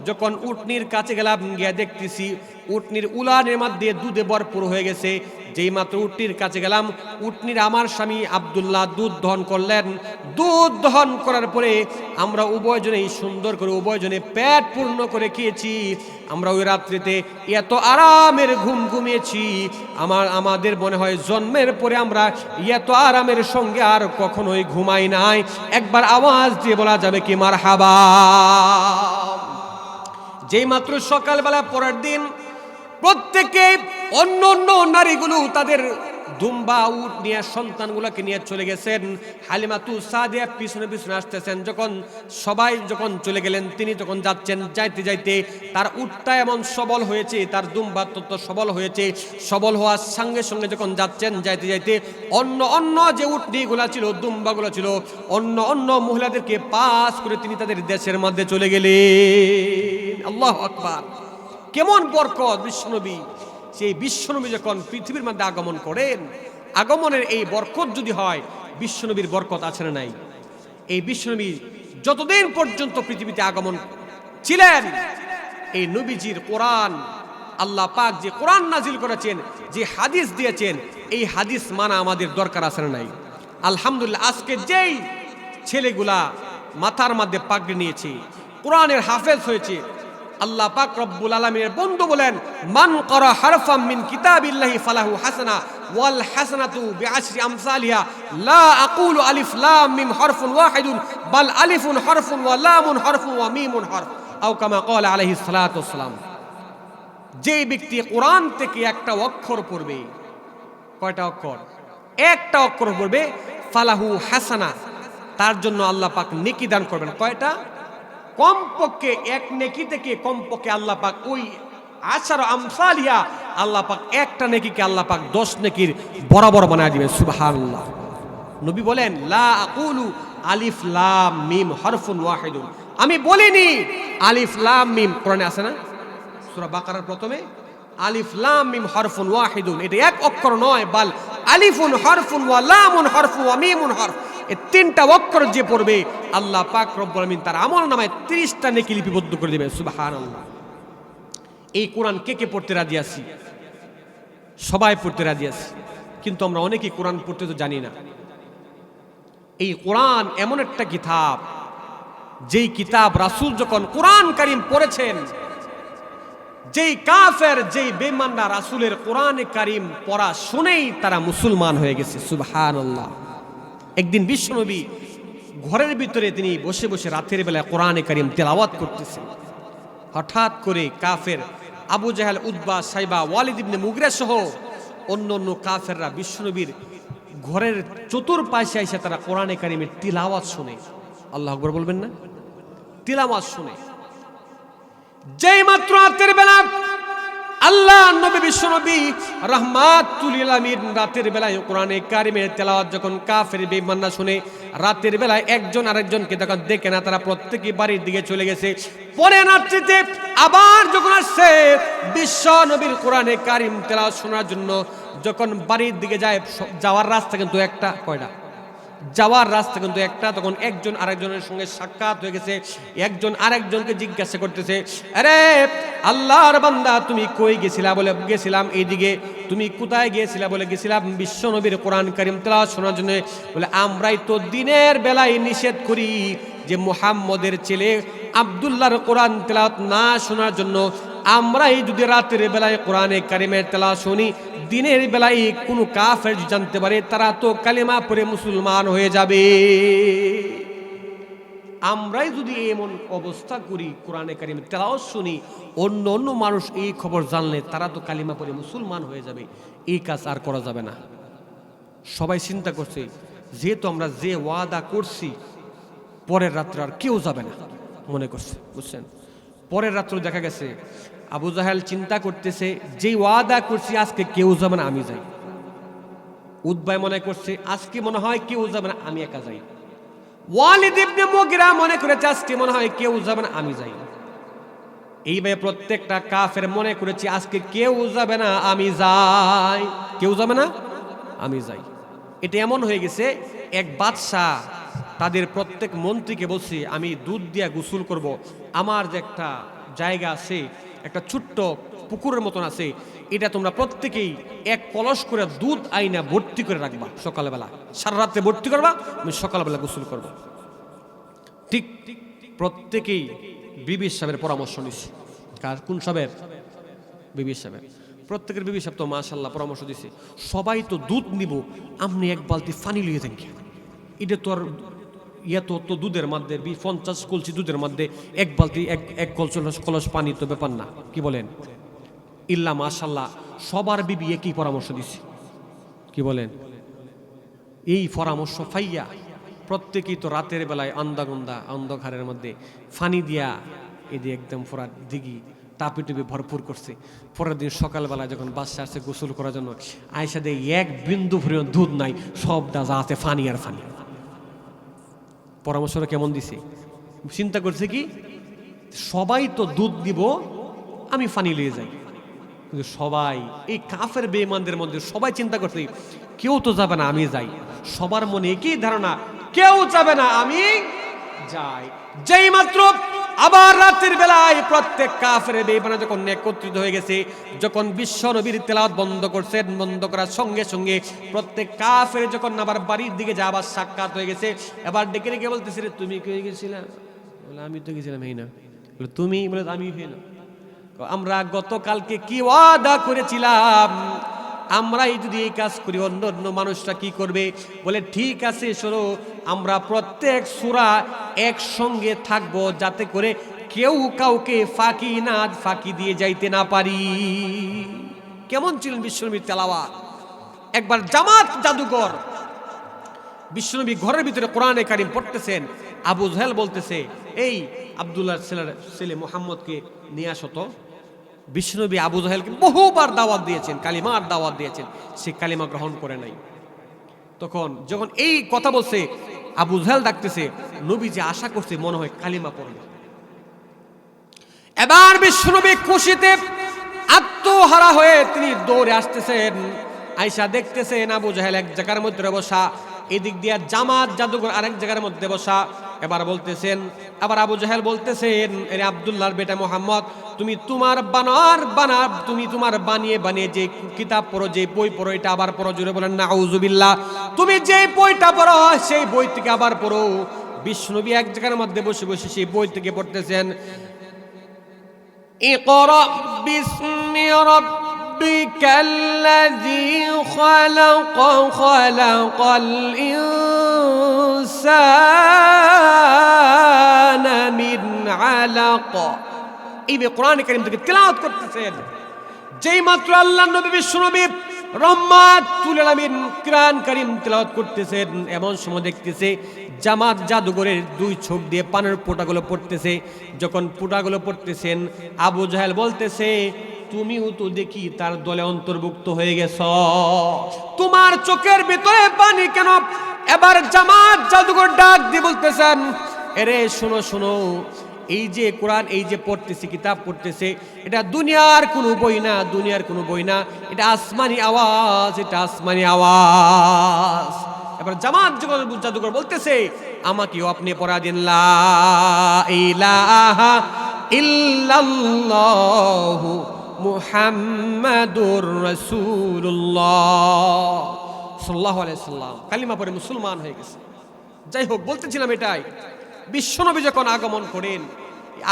যখন উটনির কাছে গেলাম, গিয়ে দেখতেছি উটনির উলানের মধ্যে দুধে ভরপুর হয়ে গেছে। যেই মাত্র উটনির কাছে গেলাম, উটনির আমার স্বামী আব্দুল্লাহ দুধ দহন করলেন। দুধ দহন করার পরে আমরা উভয়জনেই সুন্দর করে উভয়জনে পেট পূর্ণ করে খেয়েছি। আমরা ওই রাত্রিতে এত আরামের ঘুম ঘুমিয়েছি, আমাদের মনে হয় জন্মের পরে আমরা এত আরামের সঙ্গে আর কখনোই ঘুমাই নাই। একবার আওয়াজ দিয়ে বলা যাবে কি মারহাবা। যেই মাত্র সকালবেলা পরের দিন প্রত্যেকে অন্য অন্য নারীগুলো তাদের দুম্বা উট নিয়ে সন্তানগুলোকে নিয়ে চলে গেছেন। হালিমাতুস সাদিয়া পিছনে পিছনে আসতেছেন। যখন সবাই যখন চলে গেলেন, তিনি যখন যাচ্ছেন, যাইতে যাইতে তার উটটা এমন সবল হয়েছে, তার দুম্বা তত সবল হয়েছে। সবল হওয়ার সঙ্গে সঙ্গে যখন যাচ্ছেন, যাইতে যাইতে অন্য অন্য যে উটনিগুলা ছিল, দুম্বাগুলো ছিল, অন্য অন্য মহিলাদেরকে পাস করে তিনি তাদের দেশের মধ্যে চলে গেলেন। আল্লাহু আকবার। কেমন বরকত বিশ্বনবী। সেই বিশ্বনবী যখন পৃথিবীর মধ্যে আগমন করেন, আগমনের এই বরকত যদি হয়, বিশ্বনবীর বরকত আছে না নাই? এই বিশ্বনবী যতদিন পর্যন্ত পৃথিবীতে আগমন ছিলেন, এই নবীজির কোরআন, আল্লাহ পাক যে কোরআন নাজিল করেছেন, যে হাদিস দিয়েছেন, এই হাদিস মানা আমাদের দরকার আছে না নাই? আলহামদুলিল্লাহ, আজকে যেই ছেলেগুলা মাথার মধ্যে পাগড়ি নিয়েছে, কোরআনের হাফেজ হয়েছে, আল্লাহ পাক রব্বুল আলামিনের বন্ধু বলেন, মান ক্বারা হারফাম মিন কিতাবিল্লাহি ফালাহু হাসানা ওয়াল হাসানাতু বিআশরি আমসালিহা লা আকুলু আলিফ লাম মিম হরফুন ওয়াহিদুন বাল আলিফুন হরফুন ওয়া লামুন হরফুন ওয়া মিমুন হরফ আও কামা ক্বালা আলাইহিস সালাতু ওয়াসসালাম। যে ব্যক্তি কোরআন থেকে একটা অক্ষর পড়বে, কয়টা অক্ষর? একটা অক্ষর পড়বে, ফালাহু হাসানা, তার জন্য আল্লাহ পাক নেকি দান করবেন। কয়টা? কমপক্ষে এক নেকি থেকে কমপক্ষে আল্লাহ পাক ওই আশার আমসালিয়া, আল্লাহ পাক একটা নেকিকে আল্লাহ পাক 10 নেকির বরাবর বানায় দিবেন। সুবহানাল্লাহ। নবী বলেন, লা আকুলু আলিফ লাম মিম হরফুন ওয়াহিদুন, আমি বলিনি আলিফ লাম মিম। কোরআনে আছে না? সূরা বাকারার প্রথমে আলিফ লাম মিম হরফুন ওয়াহিদুন, এটা এক অক্ষর নয়, বাল আলিফুন হরফুন ওয়া লামুন হরফুন ওয়া মিমুন হরফ। এই তিনটা অক্ষর যে পড়বে, আল্লাহ পাক রব্বুল আলামিন তার আমল নামায় 30টা নেকি লিপিবদ্ধ করে দিবেন। সুবহানাল্লাহ। এই কোরআন কে কে পড়তে রাজি আছি? সবাই পড়তে রাজি আছি, কিন্তু আমরা অনেকেই কোরআন পড়তে তো জানি না। এই কোরআন এমন একটা কিতাব, যেই কিতাব রাসূল যখন কোরআন কারীম পড়েছেন, যেই কাফের, যেই বেঈমানরা রাসূলের কোরআনে কারীম পড়া শুনেই তারা মুসলমান হয়ে গেছে। সুবহানাল্লাহ। একদিন বিশ্বনবী ঘরের ভিতরে তিনি বসে বসে রাতের বেলায় কোরআনে কারীম তেলাওয়াত করতেছেন। হঠাৎ করে কাফের আবু জাহেল, উতবা, সাইবা, ওয়ালিদ ইবনে মুগিরা সহ অন্য অন্য কাফেররা বিশ্বনবীর ঘরের চতুর্পাশে এসে তারা কোরআনে কারীমের তিলাওয়াত শুনে। আল্লাহু আকবার বলবেন না? তিলাওয়াত শুনে। যেই মাত্র রাতের বেলা আল্লাহ নবী বিশ্বনবী রাহমাতুল লিল আলামিন রাতের বেলায় কোরআনে কারীমের তেলাওয়াত যখন কাফের বেঈমানরা শুনে, রাতের বেলায় একজন আরেকজনকে তখন দেখে না, তারা প্রত্যেকই বাড়ির দিকে চলে গেছে। পরে রাত্রিতে আবার যখন আসছে বিশ্বনবীর কোরআনে কারীম তেলাওয়াত শোনার জন্য, যখন বাড়ির দিকে যায়, যাওয়ার রাস্তা কিন্তু একটা, কয়টা? যাওয়ার রাস্তা কিন্তু একটা। তখন একজন আরেকজনের সঙ্গে সাক্ষাৎ হয়ে গেছে। একজন আরেকজনকে জিজ্ঞাসা করতেছে, আরে আল্লাহর বান্দা, তুমি কই গেছিলা? বলে গেছিলাম এইদিকে। তুমি কোথায় গিয়েছিলা? বলে গেছিলাম বিশ্বনবীর কোরআন কারীম তেলাওয়াত শোনার জন্য। বলে আমরাই তো দিনের বেলায় নিষেধ করি যে মুহাম্মদের ছেলে আব্দুল্লাহর কোরআন তেলাওয়াত না শোনার জন্য। আমরাই যদি রাতের বেলায় কোরআনে কারিমের তেলাওয়াত শুনি, দিনের বেলায় কোনো কাফের জানতে পারে তারা তো কালিমা পড়ে মুসলমান হয়ে যাবে। আমরাই যদি এমন অবস্থা করি, কোরআনে কারিমের তেলাওয়াত শুনি, অন্য অন্য মানুষ এই খবর জানলে তারা তো কালিমা পড়ে মুসলমান হয়ে যাবে, এই কাজ আর করা যাবে না। সবাই চিন্তা করছে যেহেতু আমরা যে ওয়াদা করছি পরের রাত্রে আর কেউ যাবে না মনে করছে, বুঝছেন। পরের রাত্রে দেখা গেছে আবু জাহেল চিন্তা করতেছে যে ওয়াদা করছি আজকে কেউ যাবে না, আমি যাই। উতবায় মনে করছে আজকে মনে হয় কেউ যাবে না, আমি একা যাই। ওয়ালিদ ইবনে মুগিরা মনে করেছে আজকে মনে হয় কেউ যাবে না, আমি যাই। এইভাবে প্রত্যেকটা কাফের মনে করেছে আজকে কেউ যাবে না, আমি যাই। কেউ যাবে না, আমি যাই। এটা এমন হয়ে গেছে, এক বাদশাহ তাদের প্রত্যেক মন্ত্রীকে বলছে আমি দুধ দিয়া গোসল করব, আমার যে একটা জায়গা আছে, একটা ছোট্ট পুকুরের মতন আছে, এটা তোমরা প্রত্যেকেই এক কলস করে দুধ আইনা ভর্তি করে রাখবা, সকালবেলা সারা রাত্রে ভর্তি করবা, আমি সকালবেলা গোসল করব। ঠিক প্রত্যেকেই বিবি সাহেবের পরামর্শ নিচ্ছে। কার? কোন সাহেবের? বিবি সাহেবের। প্রত্যেকের বিবি সাহেব তো মাশাআল্লাহ পরামর্শ দিছে, সবাই তো দুধ নিব, আপনি এক বালতি পানি লিয়ে দেন। এটা তো আর তো দুধের মধ্যে 50 কলসি দুধের মধ্যে এক বালতি এক কলস পানি তো ব্যাপার না, কি বলেন? ইল্লা মাশাআল্লাহ সবার বিবি একই পরামর্শ দিছে, কি বলেন? এই পরামর্শ পাইয়া প্রত্যেকেই তো রাতের বেলায় আন্দাগন্দা অন্ধকারের মধ্যে ফানি দিয়া এদি একদম পুরা দিঘি টাপি টুপি ভরপুর করছে। পরের দিন সকালবেলায় যখন বাচ্চা আসছে গোসল করার জন্য, আয়সা দিয়ে এক বিন্দু পরিমাণ দুধ নাই, সবটা যা আছে ফানি আর ফানি। পরামর্শটা কেমন দিছে? চিন্তা করছে কি সবাই তো দুধ দিব, আমি ফানি লিয়ে যাই। কিন্তু সবাই এই কাফের বেঈমানদের মধ্যে সবাই চিন্তা করছে কেউ তো যাবে না, আমি যাই। সবার মনে একই ধারণা, কেউ যাবে না, আমি যাই। যেই মাত্র আবার রাতের বেলায় প্রত্যেক কাফের বেঈমান যখন একত্রিত হয়ে গেছে, যখন বিশ্ব নবীর তেলাওয়াত বন্ধ করছেন, বন্ধ করার সঙ্গে সঙ্গে প্রত্যেক কাফের যখন আবার বাড়ির দিকে যাবার সাক্ষাৎ হয়ে গেছে, এবার ডেকে ডেকে বলতেছে রে তুমি কে গেছিলা? বলে আমি তো গেছিলাম। এই না। বলে তুমি? বলে আমি হই না। আমরা গতকালকে কি ওয়াদা করেছিলাম, আমরাই যদি এই কাজ করি অন্য অন্য মানুষরা কি করবে? বলে ঠিক আছে শোনো, আমরা প্রত্যেক সূরা একসঙ্গে থাকবো যাতে করে কেউ কাউকে ফাঁকি দিয়ে যাইতে না পারি। কেমন ছিলেন বিশ্বনবীর তেলাওয়াত! একবার জামাত জাদুঘর বিশ্বনবী ঘরের ভিতরে কোরআনে কারিম পড়তেছেন, আবু জাহেল বলতেছে এই আব্দুল্লাহর ছেলে মুহাম্মদকে নিয়ে আসো তো। বিশ্বনবী আবু জাহেলকে বহুবার দাওয়াত দিয়েছেন, কালিমার দাওয়াত দিয়েছেন, সে কালিমা গ্রহণ করে নাই। তখন যখন এই কথা বলছে, আবু জাহেল ডাকতেছে, নবী যে আশা করছে মনে হয় কালিমা পড়বে। এবার বিশ্বনবী খুশিতে আত্মহারা হয়ে তিনি দৌড়ে আসতেছেন, আয়েশা দেখতেছেন আবু জাহেল এক জায়গার মধ্যে বসা, এদিক দিয়ে জামাত জাদুঘর আরেক জায়গার মধ্যে বসা। এবার বলতেছেন, আবার আবু জাহেল বলতেছেন, এরে আব্দুল্লাহর বেটা মুহাম্মদ, তুমি তোমার তুমি তোমার বানিয়ে যে কিতাব পড়ো, যে বই পড়ো, এটা আবার পড়ো। জোরে বলেন নাউজুবিল্লাহ। তুমি যে বইটা পড়ো সেই বই থেকে আবার পড়ো। বিশ্বনবী এক জায়গার মধ্যে বসে বসে সেই বই থেকে পড়তেছেন, ইকরা বিসমি রাব্বিকাল্লাযী খালাকাল ইনসানা মিন আলাক। এই কোরআনে কারীম থেকে তেলাওয়াত করতেছেন। যেই মাত্র আল্লাহর নবী বিশ্বনবী রহমাতুল আলামিন কোরআন কারীম তেলাওয়াত করতেছেন, এমন সময় দেখতেছে জামাত জাদুঘরের দুই চোখ দিয়ে পানের ফোঁটাগুলো পড়তেছে। যখন ফোঁটাগুলো পড়তেছেন, আবু জাহেল বলতেছে, তুমিও তো দেখি তার দলে অন্তর্ভুক্ত হয়ে গেছ, তোমার চোখের ভিতরে পানি কেন? এবার জামাত জাদুঘর ডাক দিয়ে বলতেছেন, এরে শোনো শোনো, এই যে কোরআন এই যে পড়তেছে, কিতাব পড়তেছে, এটা দুনিয়ার কোনো বই না, দুনিয়ার কোনো বই না, এটা আসমানি আওয়াজ, এটা আসমানি আওয়াজ। এবার জামাত জাদুঘর বলতেছে, আমাকেও আপনি পড়া দিন, লা ইলাহা ইল্লাল্লাহু মুহাম্মাদুর রাসূলুল্লাহ সাল্লাল্লাহু আলাইহি সাল্লাম। কালিমা পড়ে মুসলমান হয়ে গেছে। যাই হোক, বলতেছিলাম এটাই, বিশ্বনবী যখন আগমন করেন,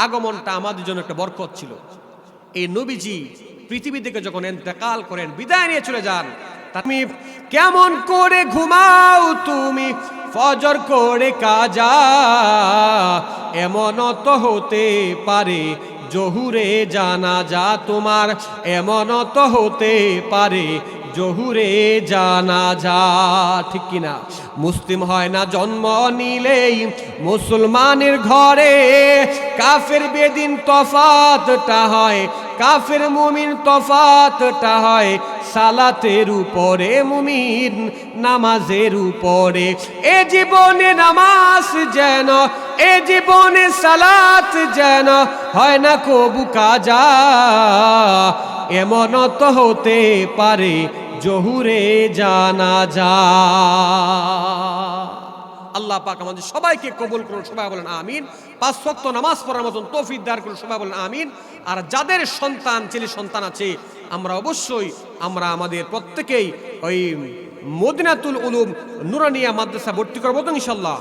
আগমনটা আমাদের জন্য একটা বরকত ছিল। এই নবীজি পৃথিবী থেকে যখন ইন্তেকাল করেন, বিদায় নিয়ে চলে যান, তুমি কেমন করে ঘুমাও তুমি ফজর করে কাজা, এমন তো হতে পারে জহুরে জানাজা তোমার, এমন তো হতে পারে জহুরে জানাজা। ঠিক কিনা? মুসলিম হয় না জন্ম নিলেই মুসলমানের ঘরে, কাফের বেদিন তফাতটা হয়, কাফের মুমিন তফাতটা হয় সালাতের উপরে, মুমিন নামাজের উপরে। এ জীবনে নামাজ যেন, এ জীবনে সালাত যেন হয় না কবু কাজা, এমন তো হতে পারে জহুরে জানাজা। আল্লাহ পাক আমাদের সবাইকে কবুল করুন, সবাই বলেন আমিন। 5 ওয়াক্ত নামাজ পড়ার মতন তৌফিক দান করুন, সবাই বলেন আমিন। আর যাদের সন্তান ছেলে সন্তান আছে, আমরা অবশ্যই আমাদের প্রত্যেকেই ওই মদিনাতুল উলুম নুরানিয়া মাদ্রাসা ভর্তি করবো তো ইনশাল্লাহ।